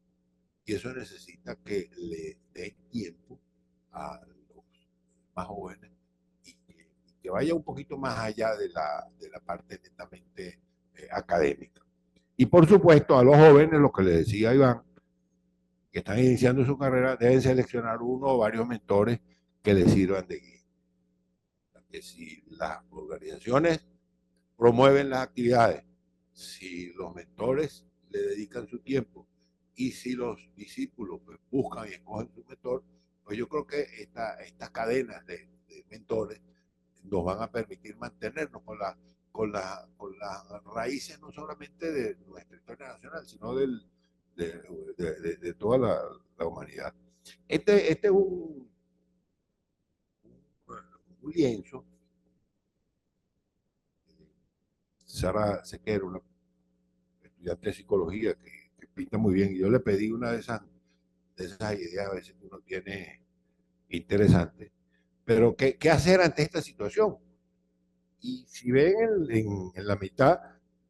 Y eso necesita que le den tiempo a los más jóvenes y que vaya un poquito más allá de la parte netamente académica. Y por supuesto, a los jóvenes, lo que le decía Iván, que están iniciando su carrera, deben seleccionar uno o varios mentores que les sirvan de guía. Que si las organizaciones promueven las actividades, si los mentores le dedican su tiempo y si los discípulos pues, buscan y escogen su mentor, pues yo creo que estas cadenas de mentores nos van a permitir mantenernos con las raíces no solamente de nuestra historia nacional, sino de toda la humanidad. Este es un lienzo. Sara Sequero, una estudiante de psicología que pinta muy bien, y yo le pedí una de esas ideas a veces que uno tiene interesante, pero ¿qué hacer ante esta situación? Y si ven en la mitad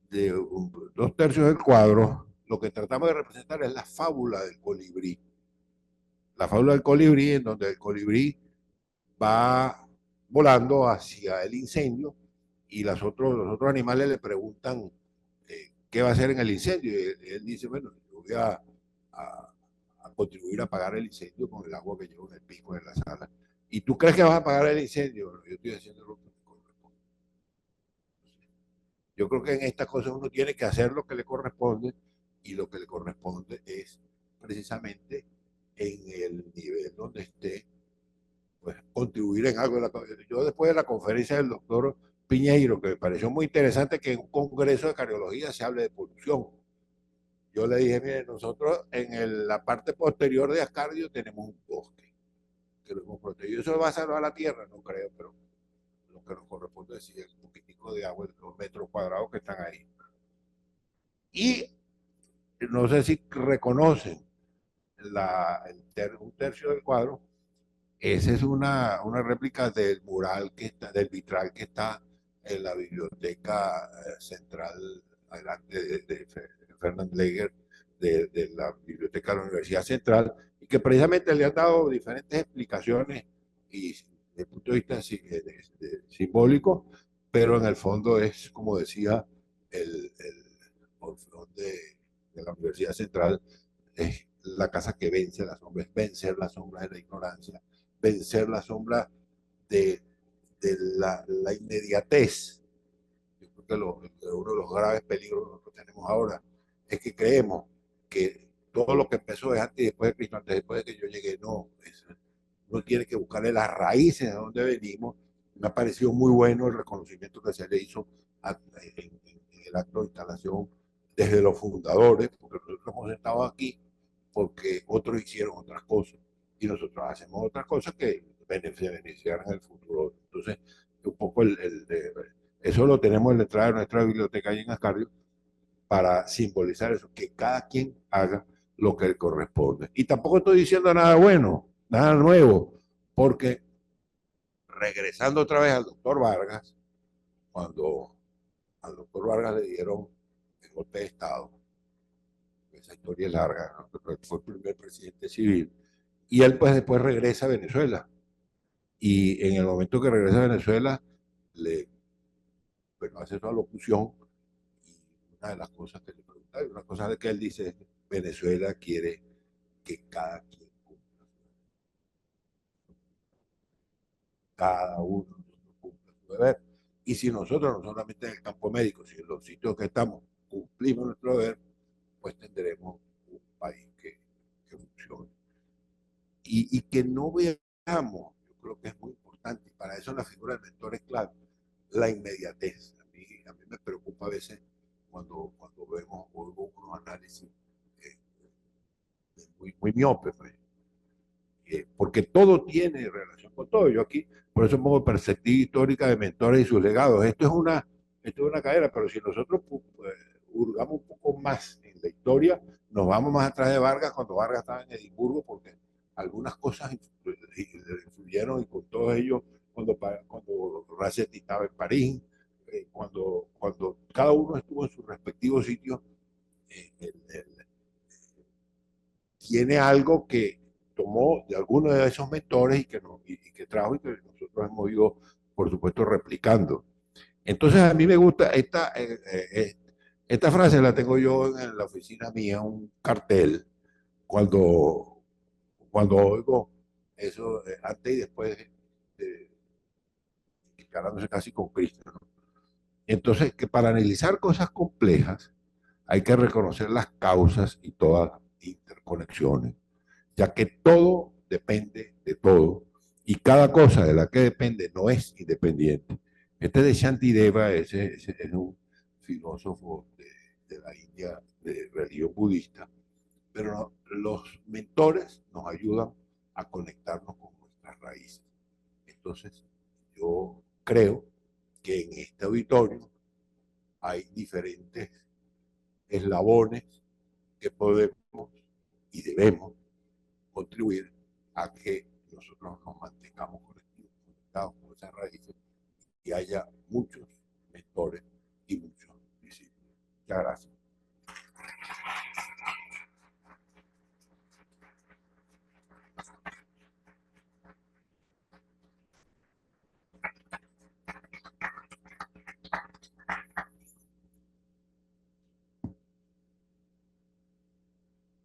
de 2/3 del cuadro, lo que tratamos de representar es la fábula del colibrí. La fábula del colibrí, en donde el colibrí va volando hacia el incendio y los otros animales le preguntan qué va a hacer en el incendio. Y él dice, bueno, yo voy a contribuir a apagar el incendio con el agua que llevo en el pico de la sala. ¿Y tú crees que vas a apagar el incendio? Bueno, yo estoy haciendo lo que me corresponde. Yo creo que en estas cosas uno tiene que hacer lo que le corresponde, y lo que le corresponde es precisamente en el nivel donde esté, pues contribuir en algo. Yo después de la conferencia del doctor Piñeiro, que me pareció muy interesante que en un congreso de cardiología se hable de polución. Yo le dije, mire, nosotros en la parte posterior de Ascardio tenemos un bosque que lo hemos protegido. ¿Eso va a salvar la tierra? No creo, pero lo que nos corresponde es decir, un poquitico de agua, los metros cuadrados que están ahí. Y no sé si reconocen un tercio del cuadro. Esa es una réplica del mural del vitral que está en la biblioteca central, adelante de Fernand Leger, de la biblioteca de la Universidad Central, y que precisamente le han dado diferentes explicaciones y desde el punto de vista simbólico, pero en el fondo es, como decía el Orfeón de la Universidad Central, es la casa que vence las sombras, vencer las sombras de la ignorancia, vencer la sombra de la inmediatez. Yo creo que uno de los graves peligros que tenemos ahora es que creemos que todo lo que empezó es antes y después de Cristo, antes y después de que yo llegué. No, uno tiene que buscarle las raíces de donde venimos. Me ha parecido muy bueno el reconocimiento que se le hizo en el acto de instalación desde los fundadores, porque nosotros hemos estado aquí porque otros hicieron otras cosas y nosotros hacemos otras cosas que beneficiarán en el futuro. Entonces, un poco eso lo tenemos en la entrada de nuestra biblioteca ahí en Ascardio para simbolizar eso, que cada quien haga lo que le corresponde. Y tampoco estoy diciendo nada bueno, nada nuevo, porque regresando otra vez al doctor Vargas, cuando al doctor Vargas le dieron el golpe de Estado, esa historia es larga, ¿no? Fue el primer presidente civil, y él pues después regresa a Venezuela, y en el momento que regresa a Venezuela, bueno, hace su alocución, y una de las cosas que le pregunta, una cosa de que él dice es, Venezuela quiere que cada quien cumpla, cada uno cumpla su deber, y si nosotros, no solamente en el campo médico, sino en los sitios que estamos, cumplimos nuestro deber, pues tendremos un y que no veamos, yo creo que es muy importante, y para eso la figura del mentor es clave, la inmediatez. A mí me preocupa a veces cuando vemos oigo unos análisis muy miopes, pues, porque todo tiene relación con todo. Yo aquí, por eso pongo perspectiva histórica de mentores y sus legados. Esto es una cadena, pero si nosotros hurgamos un poco más en la historia, nos vamos más atrás de Vargas cuando Vargas estaba en Edimburgo, porque algunas cosas influyeron y con todos ellos, cuando Rachetti estaba en París, cuando cada uno estuvo en sus respectivos sitios, tiene algo que tomó de algunos de esos mentores y que trajo y que nosotros hemos ido, por supuesto, replicando. Entonces a mí me gusta esta frase, la tengo yo en la oficina mía, un cartel, cuando oigo eso antes y después declarándose casi con Cristo, ¿no? Entonces, que para analizar cosas complejas hay que reconocer las causas y todas las interconexiones, ya que todo depende de todo y cada cosa de la que depende no es independiente. Este de Shantideva es un filósofo de la India, de religión budista, pero los mentores nos ayudan a conectarnos con nuestras raíces. Entonces, yo creo que en este auditorio hay diferentes eslabones que podemos y debemos contribuir a que nosotros nos mantengamos conectados con esas raíces y haya muchos mentores y muchos discípulos. Muchas gracias.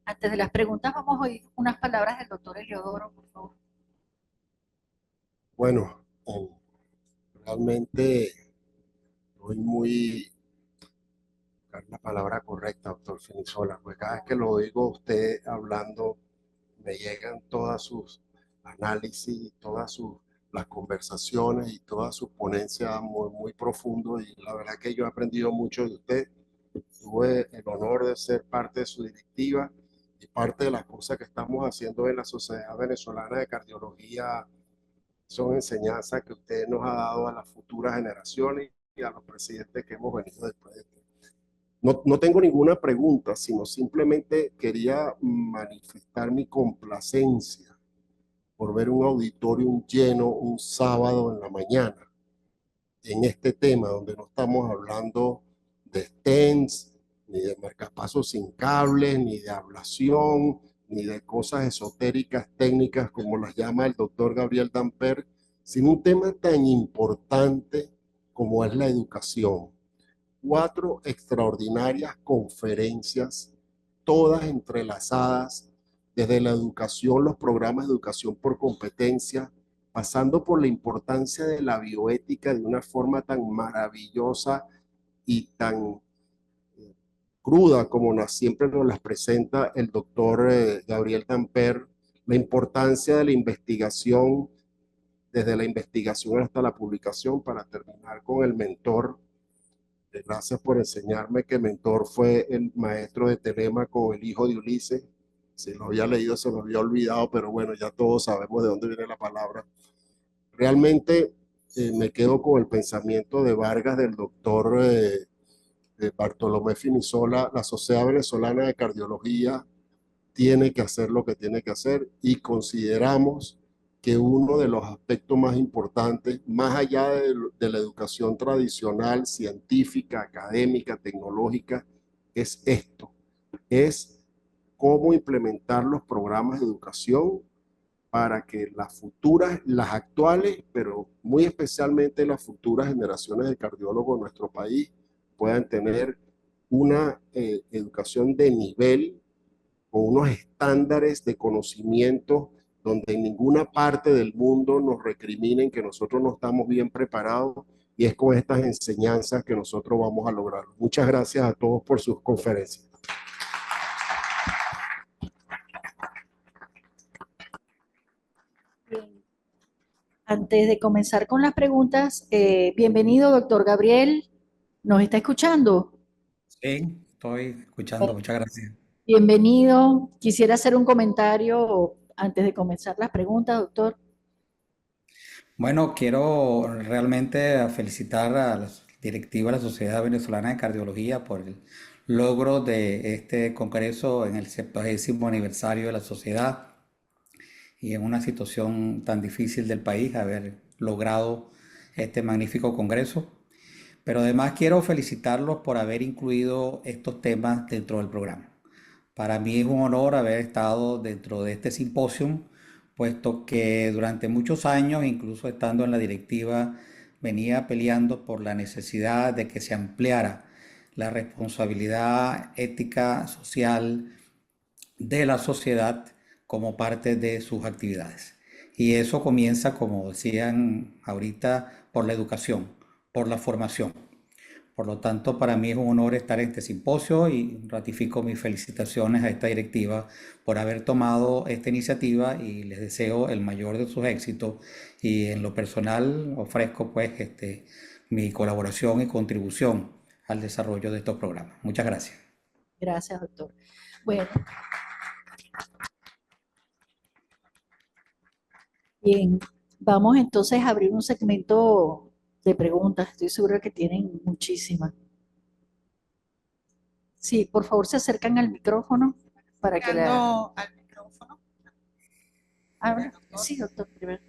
Antes de las preguntas, vamos a oír unas palabras del doctor Eliodoro, por favor. Bueno, realmente estoy muy, la palabra correcta, doctor Finisola, pues cada vez que lo oigo a usted hablando, me llegan todas sus análisis, las conversaciones y todas sus ponencias muy profundo, y la verdad que yo he aprendido mucho de usted. Tuve el honor de ser parte de su directiva y parte de las cosas que estamos haciendo en la Sociedad Venezolana de Cardiología son enseñanzas que usted nos ha dado a las futuras generaciones y a los presidentes que hemos venido después de usted. No tengo ninguna pregunta, sino simplemente quería manifestar mi complacencia por ver un auditorio lleno un sábado en la mañana en este tema, donde no estamos hablando de stents, ni de marcapasos sin cables, ni de ablación, ni de cosas esotéricas técnicas como las llama el doctor Gabriel Damper, sino un tema tan importante como es la educación. 4 extraordinarias conferencias, todas entrelazadas, desde la educación, los programas de educación por competencia, pasando por la importancia de la bioética de una forma tan maravillosa y tan cruda como siempre nos las presenta el doctor Gabriel Damper, la importancia de la investigación, desde la investigación hasta la publicación, para terminar con el mentor. Gracias por enseñarme que mentor fue el maestro de Telémaco, el hijo de Ulises. Si lo había leído, se lo había olvidado, pero bueno, ya todos sabemos de dónde viene la palabra. Realmente me quedo con el pensamiento de Vargas, del doctor Bartolomé Finisola. La Sociedad Venezolana de Cardiología tiene que hacer lo que tiene que hacer, y consideramos que uno de los aspectos más importantes, más allá de la educación tradicional, científica, académica, tecnológica, es esto, es cómo implementar los programas de educación para que las futuras, las actuales, pero muy especialmente las futuras generaciones de cardiólogos en nuestro país puedan tener una educación de nivel, con unos estándares de conocimiento donde en ninguna parte del mundo nos recriminen que nosotros no estamos bien preparados, y es con estas enseñanzas que nosotros vamos a lograrlo. Muchas gracias a todos por sus conferencias. antes de comenzar con las preguntas, bienvenido, doctor Gabriel. ¿Nos está escuchando? Sí, estoy escuchando, muchas gracias. Bienvenido. Quisiera hacer un comentario antes de comenzar las preguntas, doctor. Bueno, quiero realmente felicitar a la directiva de la Sociedad Venezolana de Cardiología por el logro de este congreso en el 70º aniversario de la sociedad y en una situación tan difícil del país haber logrado este magnífico congreso. Pero además quiero felicitarlos por haber incluido estos temas dentro del programa. Para mí es un honor haber estado dentro de este simposio, puesto que durante muchos años, incluso estando en la directiva, venía peleando por la necesidad de que se ampliara la responsabilidad ética, social de la sociedad como parte de sus actividades. Y eso comienza, como decían ahorita, por la educación, por la formación. Por lo tanto, para mí es un honor estar en este simposio y ratifico mis felicitaciones a esta directiva por haber tomado esta iniciativa y les deseo el mayor de sus éxitos y en lo personal ofrezco pues mi colaboración y contribución al desarrollo de estos programas. Muchas gracias. Gracias, doctor. Bueno. Bien, vamos entonces a abrir un segmento de preguntas. Estoy segura que tienen muchísimas. Sí, por favor se acercan al micrófono para que la... Llegando al micrófono. Sí, doctor, primero.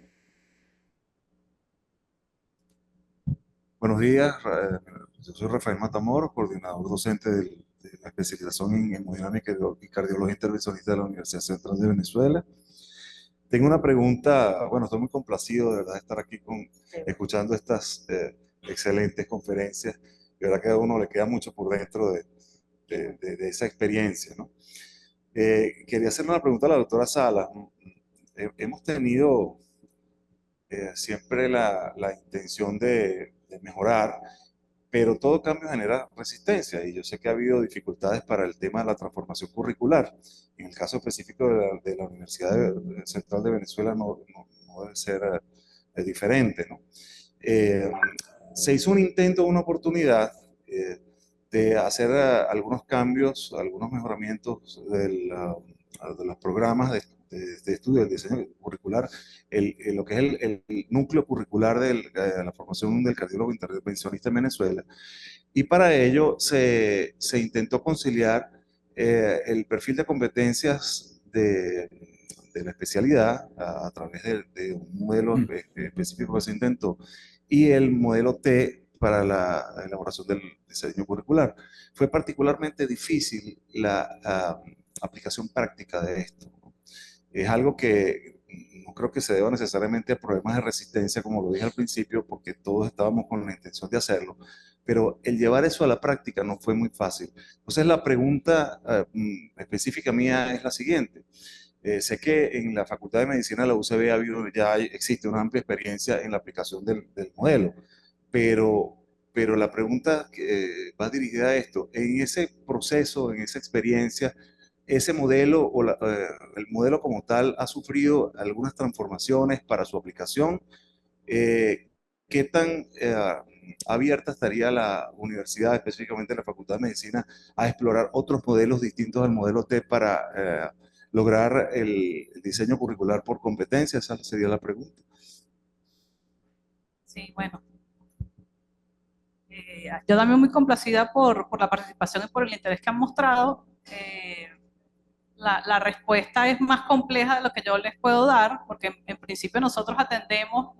Buenos días, yo soy Rafael Matamoros, coordinador docente de la especialización en hemodinámica y cardiología intervencionista de la Universidad Central de Venezuela. Tengo una pregunta, bueno, estoy muy complacido de verdad de estar aquí escuchando estas excelentes conferencias. De verdad que a uno le queda mucho por dentro de esa experiencia, ¿no? Quería hacerle una pregunta a la doctora Salas. Hemos tenido siempre la intención de mejorar, pero todo cambio genera resistencia y yo sé que ha habido dificultades para el tema de la transformación curricular. En el caso específico de la Universidad Central de Venezuela no debe ser diferente, ¿no? Se hizo un intento, una oportunidad de hacer algunos cambios, algunos mejoramientos de los programas de estudio del diseño curricular, lo que es el núcleo curricular de la formación del cardiólogo intervencionista en Venezuela. Y para ello se intentó conciliar el perfil de competencias de la especialidad a través de un modelo específico que se intentó y el modelo T para la elaboración del diseño curricular. Fue particularmente difícil la aplicación práctica de esto. Es algo que no creo que se deba necesariamente a problemas de resistencia, como lo dije al principio, porque todos estábamos con la intención de hacerlo, pero el llevar eso a la práctica no fue muy fácil. Entonces la pregunta específica mía es la siguiente. Sé que en la Facultad de Medicina de la UCB existe una amplia experiencia en la aplicación del modelo, pero la pregunta va dirigida a esto. En ese proceso, en esa experiencia, ese modelo o el modelo como tal ha sufrido algunas transformaciones para su aplicación. ¿Qué tan abierta estaría la universidad, específicamente la Facultad de Medicina, a explorar otros modelos distintos al modelo T para lograr el diseño curricular por competencia? Esa sería la pregunta. Sí, bueno. Yo también muy complacida por la participación y por el interés que han mostrado. La respuesta es más compleja de lo que yo les puedo dar, porque en principio nosotros atendemos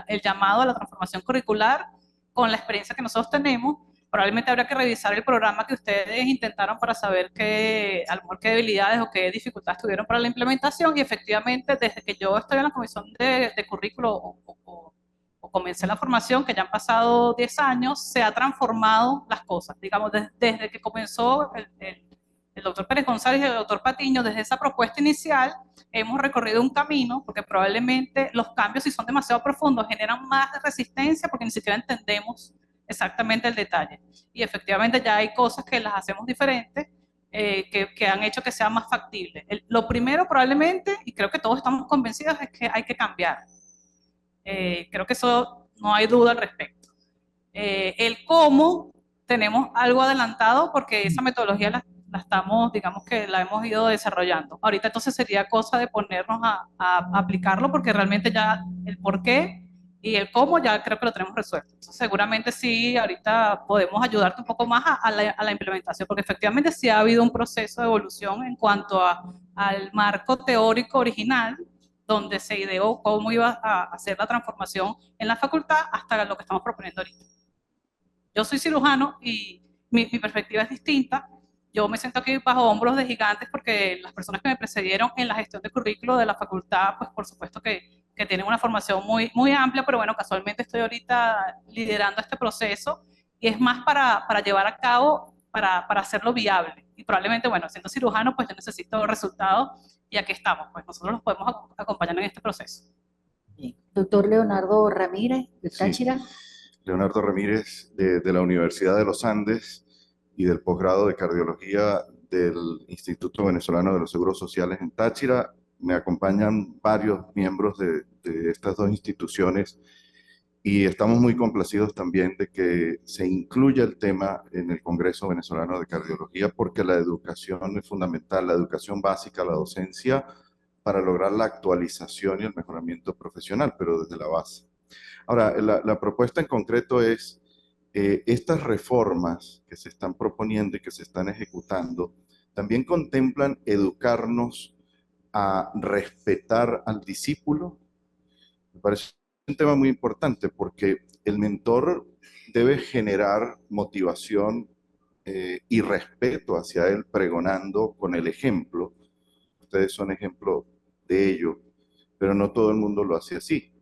el llamado a la transformación curricular con la experiencia que nosotros tenemos. Probablemente habría que revisar el programa que ustedes intentaron para saber a lo mejor qué debilidades o qué dificultades tuvieron para la implementación, y efectivamente desde que yo estoy en la comisión de currículo o comencé la formación, que ya han pasado 10 años, se ha transformado las cosas. Digamos, desde que comenzó el doctor Pérez González y el doctor Patiño, desde esa propuesta inicial, hemos recorrido un camino, porque probablemente los cambios, si son demasiado profundos, generan más resistencia porque ni siquiera entendemos exactamente el detalle. Y efectivamente ya hay cosas que las hacemos diferentes, que han hecho que sea más factible. Lo primero probablemente, y creo que todos estamos convencidos, es que hay que cambiar. Creo que eso no hay duda al respecto. El cómo tenemos algo adelantado porque esa metodología la estamos, digamos que la hemos ido desarrollando. Ahorita entonces sería cosa de ponernos a aplicarlo porque realmente ya el por qué y el cómo ya creo que lo tenemos resuelto. Entonces, seguramente sí, ahorita podemos ayudarte un poco más a la implementación, porque efectivamente sí ha habido un proceso de evolución en cuanto al marco teórico original, donde se ideó cómo iba a hacer la transformación en la facultad hasta lo que estamos proponiendo ahorita. Yo soy cirujano y mi perspectiva es distinta. Yo me siento aquí bajo hombros de gigantes porque las personas que me precedieron en la gestión de currículo de la facultad, pues por supuesto que tienen una formación muy, muy amplia, pero bueno, casualmente estoy ahorita liderando este proceso y es más para llevar a cabo, para hacerlo viable. Y probablemente, bueno, siendo cirujano, pues yo necesito resultados y aquí estamos, pues nosotros los podemos acompañar en este proceso. Doctor Leonardo Ramírez, de Sí. Táchira. Leonardo Ramírez, de la Universidad de los Andes y del posgrado de cardiología del Instituto Venezolano de los Seguros Sociales en Táchira. Me acompañan varios miembros de estas dos instituciones y estamos muy complacidos también de que se incluya el tema en el Congreso Venezolano de Cardiología porque la educación es fundamental, la educación básica, la docencia, para lograr la actualización y el mejoramiento profesional, pero desde la base. Ahora, la propuesta en concreto es estas reformas que se están proponiendo y que se están ejecutando también contemplan educarnos a respetar al discípulo. Me parece un tema muy importante porque el mentor debe generar motivación y respeto hacia él pregonando con el ejemplo. Ustedes son ejemplo de ello, pero no todo el mundo lo hace así.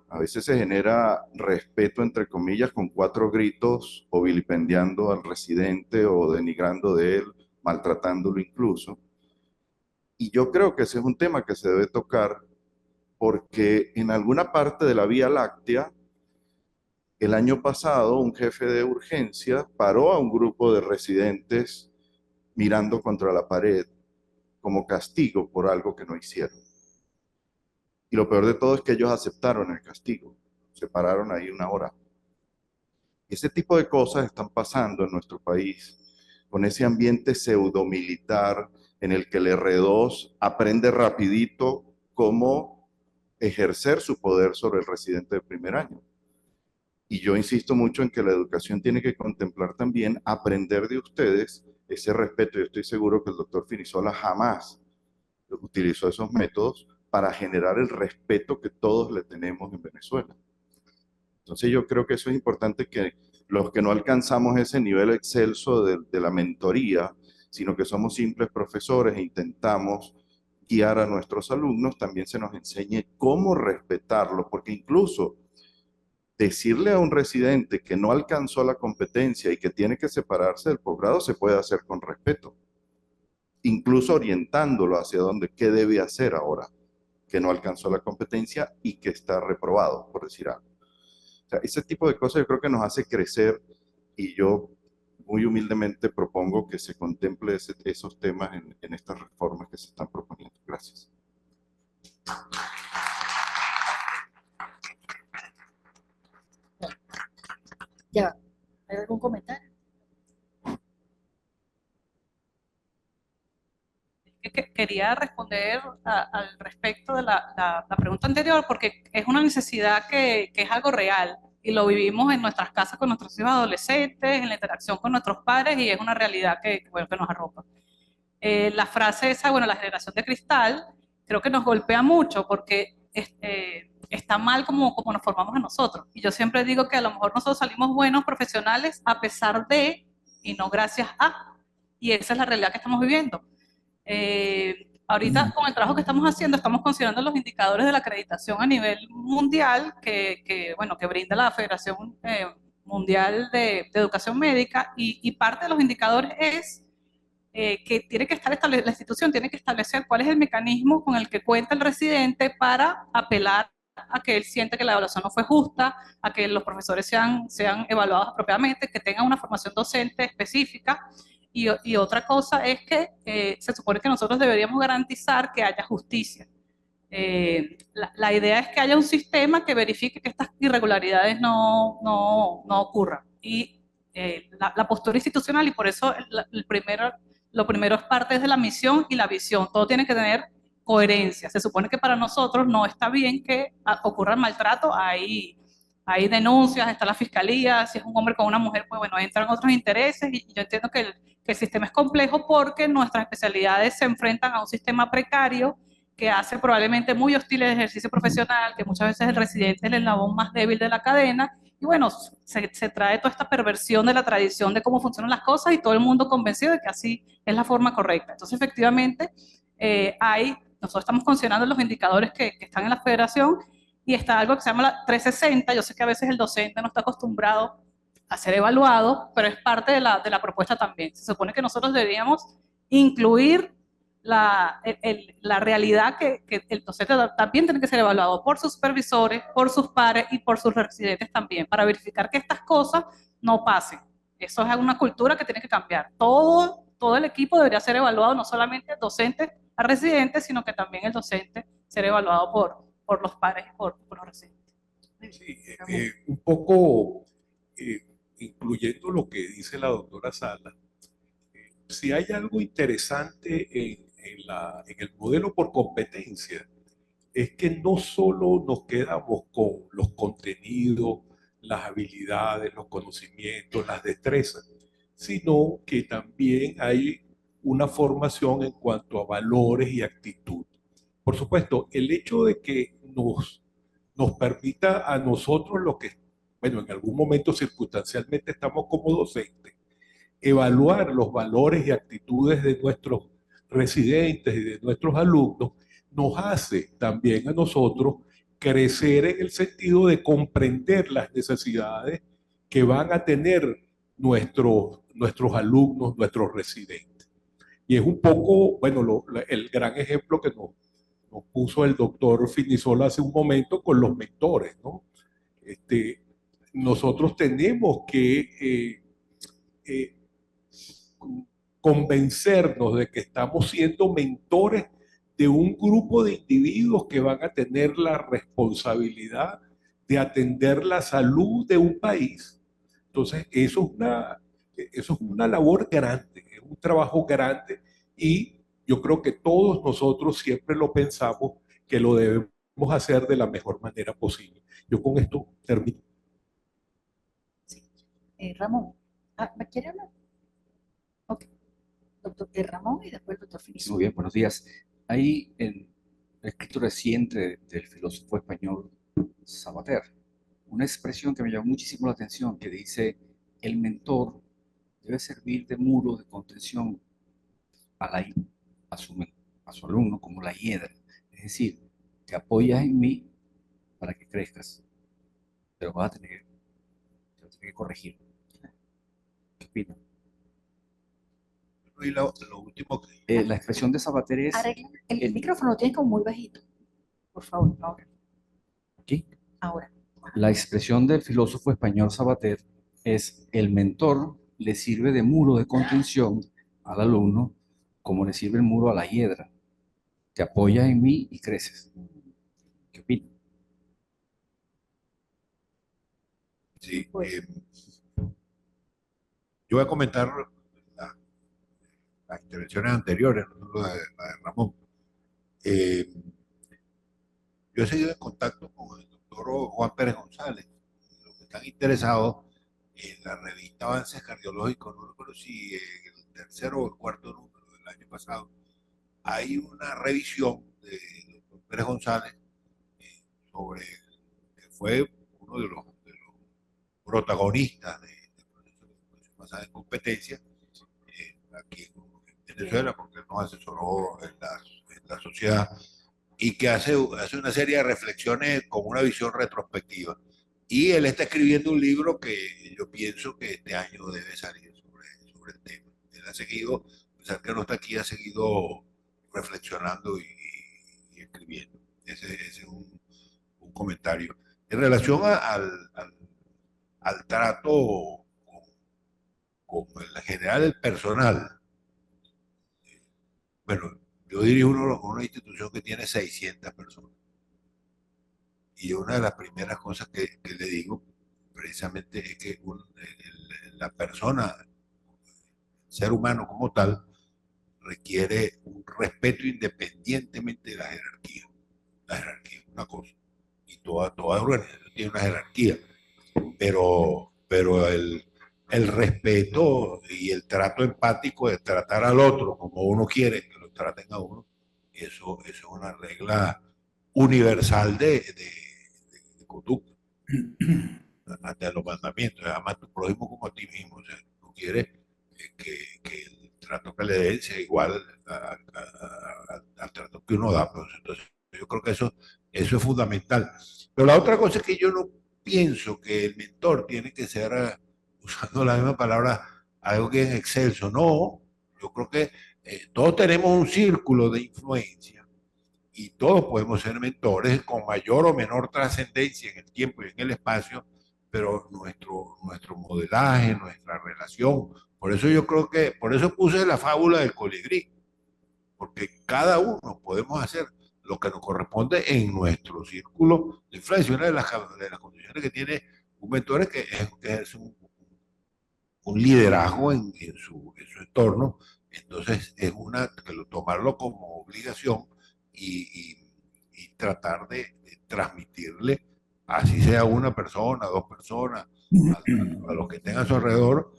A veces se genera respeto, entre comillas, con 4 gritos o vilipendiando al residente o denigrando de él, maltratándolo incluso. Y yo creo que ese es un tema que se debe tocar porque en alguna parte de la Vía Láctea, el año pasado, un jefe de urgencia paró a un grupo de residentes mirando contra la pared como castigo por algo que no hicieron. Y lo peor de todo es que ellos aceptaron el castigo. Se pararon ahí 1 hora. Ese tipo de cosas están pasando en nuestro país, con ese ambiente pseudomilitar en el que el R2 aprende rapidito cómo ejercer su poder sobre el residente de primer año. Y yo insisto mucho en que la educación tiene que contemplar también aprender de ustedes ese respeto. Yo estoy seguro que el doctor Finisola jamás utilizó esos métodos para generar el respeto que todos le tenemos en Venezuela. Entonces yo creo que eso es importante, que los que no alcanzamos ese nivel excelso de la mentoría, sino que somos simples profesores e intentamos guiar a nuestros alumnos, también se nos enseñe cómo respetarlo, porque incluso decirle a un residente que no alcanzó la competencia y que tiene que separarse del posgrado se puede hacer con respeto, incluso orientándolo hacia dónde, qué debe hacer ahora, que no alcanzó la competencia y que está reprobado, por decir algo. O sea, ese tipo de cosas yo creo que nos hace crecer y yo muy humildemente propongo que se contemple esos temas en estas reformas que se están proponiendo. Gracias. Ya, ¿hay algún comentario? Quería responder al respecto de la pregunta anterior, porque es una necesidad que es algo real y lo vivimos en nuestras casas con nuestros hijos adolescentes, en la interacción con nuestros padres, y es una realidad bueno, que nos arropa. La frase esa, bueno, la generación de cristal, creo que nos golpea mucho porque está mal como nos formamos a nosotros. Y yo siempre digo que a lo mejor nosotros salimos buenos profesionales a pesar de y no gracias a. Y esa es la realidad que estamos viviendo. Ahorita con el trabajo que estamos haciendo estamos considerando los indicadores de la acreditación a nivel mundial que brinda la Federación Mundial de Educación Médica, y parte de los indicadores es que tiene que estar la institución tiene que establecer cuál es el mecanismo con el que cuenta el residente para apelar a que él siente que la evaluación no fue justa, a que los profesores sean evaluados apropiadamente, que tengan una formación docente específica. Y otra cosa es que se supone que nosotros deberíamos garantizar que haya justicia. La idea es que haya un sistema que verifique que estas irregularidades no ocurran. Y la postura institucional, y por eso lo primero es parte de la misión y la visión. Todo tiene que tener coherencia. Se supone que para nosotros no está bien que ocurra el maltrato. Hay denuncias, está la fiscalía, si es un hombre con una mujer, pues bueno, entran otros intereses y yo entiendo que el sistema es complejo porque nuestras especialidades se enfrentan a un sistema precario que hace probablemente muy hostil el ejercicio profesional, que muchas veces el residente es el eslabón más débil de la cadena, y bueno, se trae toda esta perversión de la tradición de cómo funcionan las cosas y todo el mundo convencido de que así es la forma correcta. Entonces, efectivamente, nosotros estamos considerando los indicadores que están en la federación y está algo que se llama la 360. Yo sé que a veces el docente no está acostumbrado a ser evaluado, pero es parte de la propuesta también. Se supone que nosotros deberíamos incluir la realidad que el docente también tiene que ser evaluado por sus supervisores, por sus pares y por sus residentes también, para verificar que estas cosas no pasen. Eso es una cultura que tiene que cambiar. Todo el equipo debería ser evaluado, no solamente el docente a residentes, sino que también el docente ser evaluado por los pares y por los residentes. Sí, un poco incluyendo lo que dice la doctora Sala, si hay algo interesante en el modelo por competencia, es que no solo nos quedamos con los contenidos, las habilidades, los conocimientos, las destrezas, sino que también hay una formación en cuanto a valores y actitud. Por supuesto, el hecho de que nos permita a nosotros lo que, bueno, en algún momento circunstancialmente estamos como docentes, evaluar los valores y actitudes de nuestros residentes y de nuestros alumnos, nos hace también a nosotros crecer en el sentido de comprender las necesidades que van a tener nuestros alumnos, nuestros residentes. Y es un poco, bueno, el gran ejemplo que nos puso el doctor Finisola hace un momento con los mentores, ¿no? Nosotros tenemos que convencernos de que estamos siendo mentores de un grupo de individuos que van a tener la responsabilidad de atender la salud de un país. Entonces, eso es una labor grande, es un trabajo grande y yo creo que todos nosotros siempre lo pensamos que lo debemos hacer de la mejor manera posible. Yo con esto termino. Sí. Ramón, ¿me quiere hablar? Ok. Doctor Ramón y después el doctor Finisola. Muy bien, buenos días. Hay en el escrito reciente del filósofo español Sabater una expresión que me llamó muchísimo la atención, que dice: el mentor debe servir de muro de contención a su alumno como la hiedra. Es decir, te apoyas en mí para que crezcas, pero vas a tener que corregir. ¿Qué opinas? Y lo último que... La expresión de Sabater es... Arregla, el micrófono lo tienes como muy bajito. Por favor, ahora. ¿Aquí? Ahora. La expresión del filósofo español Sabater es: el mentor le sirve de muro de contención al alumno como le sirve el muro a la hiedra. Te apoyas en mí y creces. ¿Qué opinas? Sí, yo voy a comentar las intervenciones anteriores, no la de Ramón. Yo he seguido en contacto con el doctor Juan Pérez González, los que están interesados en la revista Avances Cardiológicos, no recuerdo si en el tercero o el cuarto número del año pasado, hay una revisión de doctor Pérez González sobre que fue uno de los protagonistas de proceso basado en competencia aquí en Venezuela, porque nos asesoró en la sociedad y que hace una serie de reflexiones con una visión retrospectiva. Y él está escribiendo un libro que yo pienso que este año debe salir sobre el tema. Él ha seguido, a pesar que no está aquí, ha seguido reflexionando y escribiendo. Ese es un comentario. En relación al trato con el general del personal, bueno, Yo dirijo una institución que tiene 600 personas. Y una de las primeras cosas que le digo precisamente es que la persona, ser humano como tal, requiere un respeto independientemente de la jerarquía. La jerarquía es una cosa. Y toda organización tiene una jerarquía. Pero el respeto y el trato empático de tratar al otro como uno quiere que lo traten a uno, eso es una regla universal de conducta, ante los mandamientos. Ama a tu prójimo como a ti mismo. O sea, tú quieres que el trato que le den sea igual al trato que uno da. Pues, entonces, yo creo que eso es fundamental. Pero la otra cosa es que yo no pienso que el mentor tiene que ser, usando la misma palabra, algo que es excelso. No, yo creo que todos tenemos un círculo de influencia y todos podemos ser mentores con mayor o menor trascendencia en el tiempo y en el espacio, pero nuestro modelaje, nuestra relación. Por eso yo creo que, por eso puse la fábula del colibrí, porque cada uno podemos hacer lo que nos corresponde en nuestro círculo de influencia. Una de las condiciones que tiene un mentor es que es un liderazgo en su entorno. Entonces es tomarlo como obligación y tratar de transmitirle, así sea una persona, dos personas, a los que tengan a su alrededor,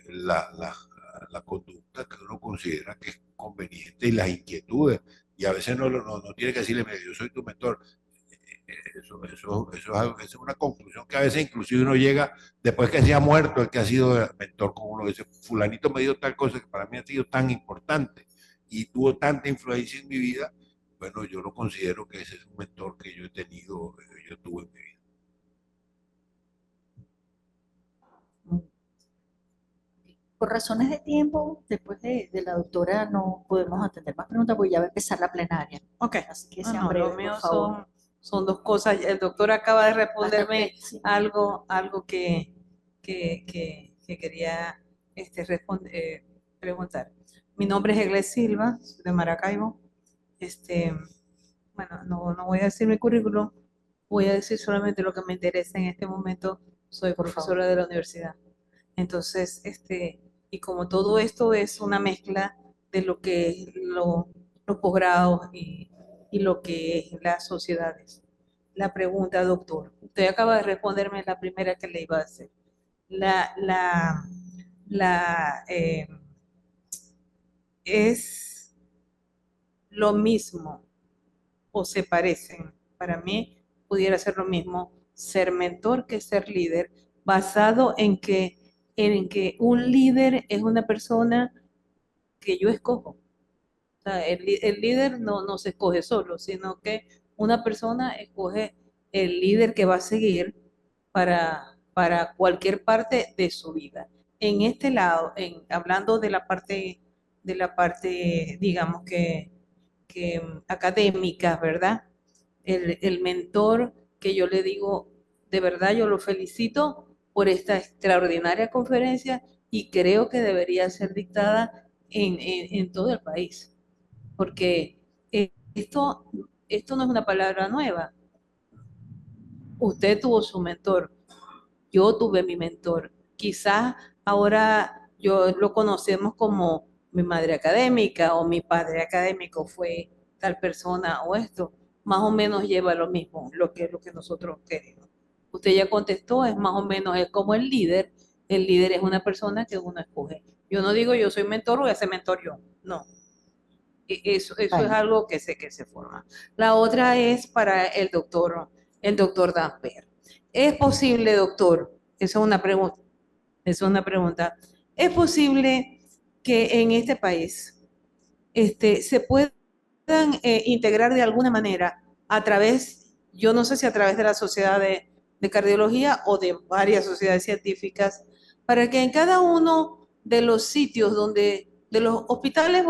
la conducta que uno considera que es conveniente y las inquietudes. Y a veces no tiene que decirle, yo soy tu mentor. Eso es una conclusión que a veces inclusive uno llega después que se ha muerto el que ha sido mentor con uno. Dice, fulanito me dio tal cosa que para mí ha sido tan importante y tuvo tanta influencia en mi vida. Bueno, yo lo considero que ese es un mentor que yo he tenido, yo tuve en mi vida. Por razones de tiempo, después de la doctora no podemos atender más preguntas porque ya va a empezar la plenaria. Ok. Así que No, sean no, breves, lo mío por favor. son dos cosas. El doctor acaba de responderme Bastante, sí. algo que quería preguntar. Mi nombre es Egle Silva, soy de Maracaibo. Bueno, no voy a decir mi currículum, voy a decir solamente lo que me interesa en este momento. Soy profesora de la universidad. Entonces, y como todo esto es una mezcla de lo que es los posgrados y lo que es las sociedades. La pregunta, doctor, usted acaba de responderme la primera que le iba a hacer. ¿Es lo mismo o se parecen? Para mí pudiera ser lo mismo ser mentor que ser líder, basado en que un líder es una persona que yo escojo. O sea, el líder no se escoge solo, sino que una persona escoge el líder que va a seguir para cualquier parte de su vida. En este lado, hablando de la parte, digamos que académica, ¿verdad? El mentor que yo le digo, de verdad yo lo felicito por esta extraordinaria conferencia y creo que debería ser dictada en todo el país, porque esto no es una palabra nueva. Usted tuvo su mentor, yo tuve mi mentor. Quizás ahora yo lo conocemos como mi madre académica o mi padre académico fue tal persona o esto. Más o menos lleva lo mismo, lo que nosotros queremos. Usted ya contestó, es más o menos es como el líder. El líder es una persona que uno escoge. Yo no digo yo soy mentor, voy a ser mentor yo. No. Eso es algo que se forma. La otra es para el doctor Damper. ¿Es posible, doctor? Esa es una pregunta. Es una pregunta. ¿Es posible que en este país se puedan integrar de alguna manera a través, yo no sé si a través de la sociedad de cardiología o de varias sociedades científicas, para que en cada uno de los sitios de los hospitales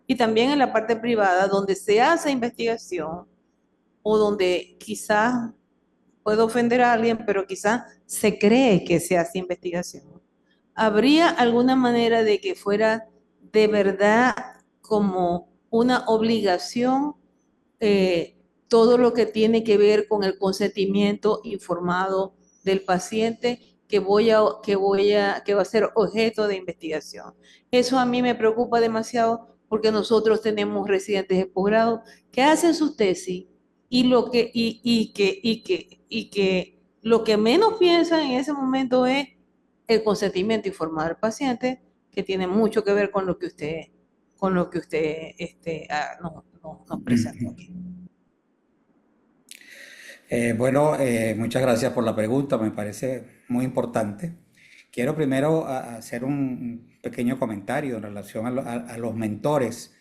y también en la parte privada donde se hace investigación o donde quizás puedo ofender a alguien, pero quizás se cree que se hace investigación? ¿Habría alguna manera de que fuera de verdad como una obligación todo lo que tiene que ver con el consentimiento informado del paciente que va a ser objeto de investigación. Eso a mí me preocupa demasiado porque nosotros tenemos residentes de posgrado que hacen sus tesis y que lo que menos piensan en ese momento es el consentimiento informado del paciente, que tiene mucho que ver con lo que usted nos presentó aquí. Muchas gracias por la pregunta, me parece muy importante. Quiero primero hacer un pequeño comentario en relación a los mentores.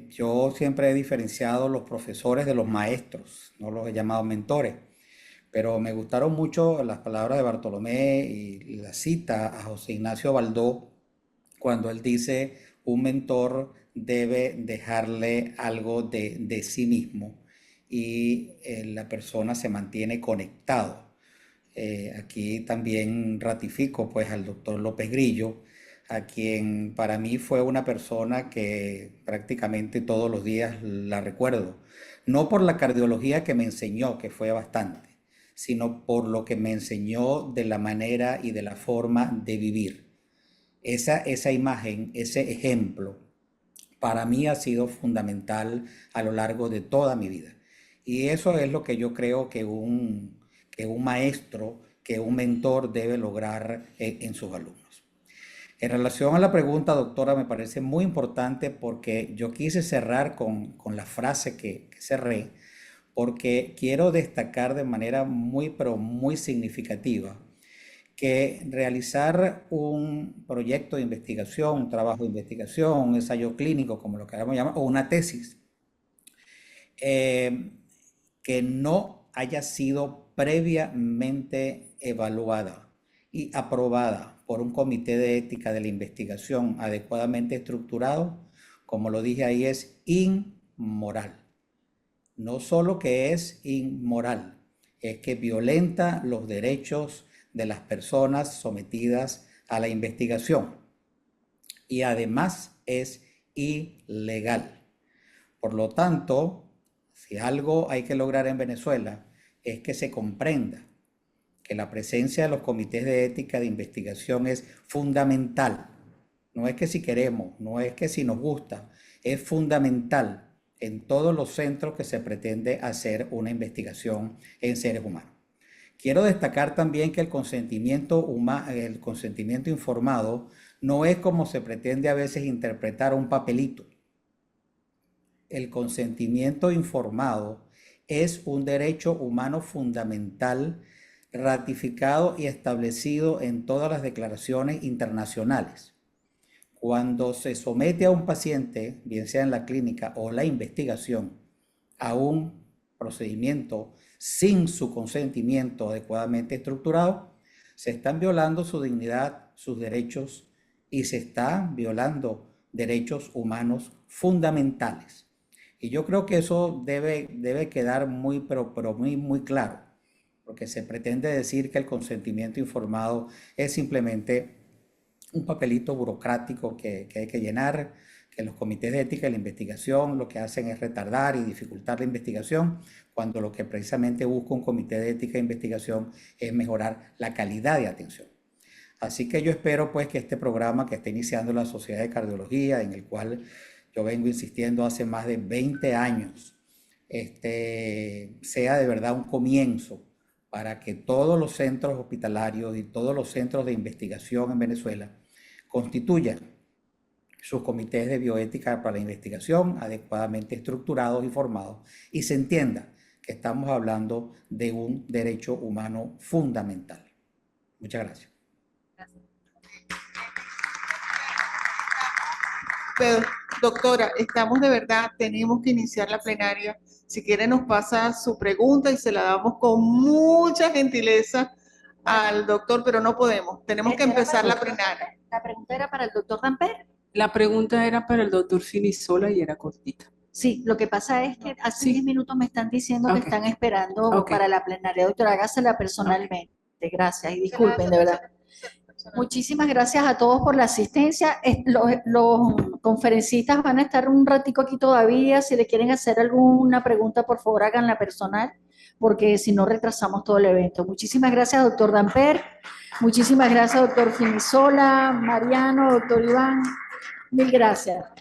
Yo siempre he diferenciado los profesores de los maestros, no los he llamado mentores, pero me gustaron mucho las palabras de Bartolomé y la cita a José Ignacio Baldó cuando él dice: un mentor debe dejarle algo de sí mismo y la persona se mantiene conectado. Aquí también ratifico pues al doctor López Grillo, a quien para mí fue una persona que prácticamente todos los días la recuerdo, no por la cardiología que me enseñó, que fue bastante, sino por lo que me enseñó de la manera y de la forma de vivir. Esa imagen, ese ejemplo, para mí ha sido fundamental a lo largo de toda mi vida. Y eso es lo que yo creo que un maestro, que un mentor debe lograr en sus alumnos. En relación a la pregunta, doctora, me parece muy importante porque yo quise cerrar con la frase que cerré, porque quiero destacar de manera pero muy significativa que realizar un proyecto de investigación, un trabajo de investigación, un ensayo clínico, como lo queramos llamar, o una tesis, que no haya sido previamente evaluada y aprobada por un comité de ética de la investigación adecuadamente estructurado, como lo dije ahí, es inmoral. No solo que es inmoral, es que violenta los derechos de las personas sometidas a la investigación y además es ilegal. Por lo tanto, si algo hay que lograr en Venezuela es que se comprenda que la presencia de los comités de ética de investigación es fundamental. No es que si queremos, no es que si nos gusta, es fundamental en todos los centros que se pretende hacer una investigación en seres humanos. Quiero destacar también que el consentimiento informado no es como se pretende a veces interpretar un papelito. El consentimiento informado es un derecho humano fundamental ratificado y establecido en todas las declaraciones internacionales. Cuando se somete a un paciente, bien sea en la clínica o la investigación, a un procedimiento sin su consentimiento adecuadamente estructurado, se están violando su dignidad, sus derechos y se están violando derechos humanos fundamentales. Y yo creo que eso debe quedar muy claro, porque se pretende decir que el consentimiento informado es simplemente un papelito burocrático que hay que llenar, que los comités de ética de la investigación lo que hacen es retardar y dificultar la investigación, cuando lo que precisamente busca un comité de ética de investigación es mejorar la calidad de atención. Así que yo espero pues que este programa que está iniciando la Sociedad de Cardiología, en el cual yo vengo insistiendo hace más de 20 años, sea de verdad un comienzo para que todos los centros hospitalarios y todos los centros de investigación en Venezuela constituyan sus comités de bioética para la investigación adecuadamente estructurados y formados, y se entienda que estamos hablando de un derecho humano fundamental. Muchas gracias. Pero, doctora, estamos de verdad, tenemos que iniciar la plenaria. Si quiere nos pasa su pregunta y se la damos con mucha gentileza al doctor, pero no podemos. Tenemos que empezar la plenaria. La pregunta era para el doctor Damper. La pregunta era para el doctor Finisola y era cortita. Sí, lo que pasa es que hace 10 minutos me están diciendo que están esperando Ok. para la plenaria. Doctora, hágasela personalmente. Gracias y disculpen, de verdad. Muchísimas gracias a todos por la asistencia. Los conferencistas van a estar un ratico aquí todavía. Si le quieren hacer alguna pregunta, por favor háganla personal, porque si no retrasamos todo el evento. Muchísimas gracias, doctor Damper. Muchísimas gracias, doctor Finisola, Mariano, doctor Iván. Mil gracias.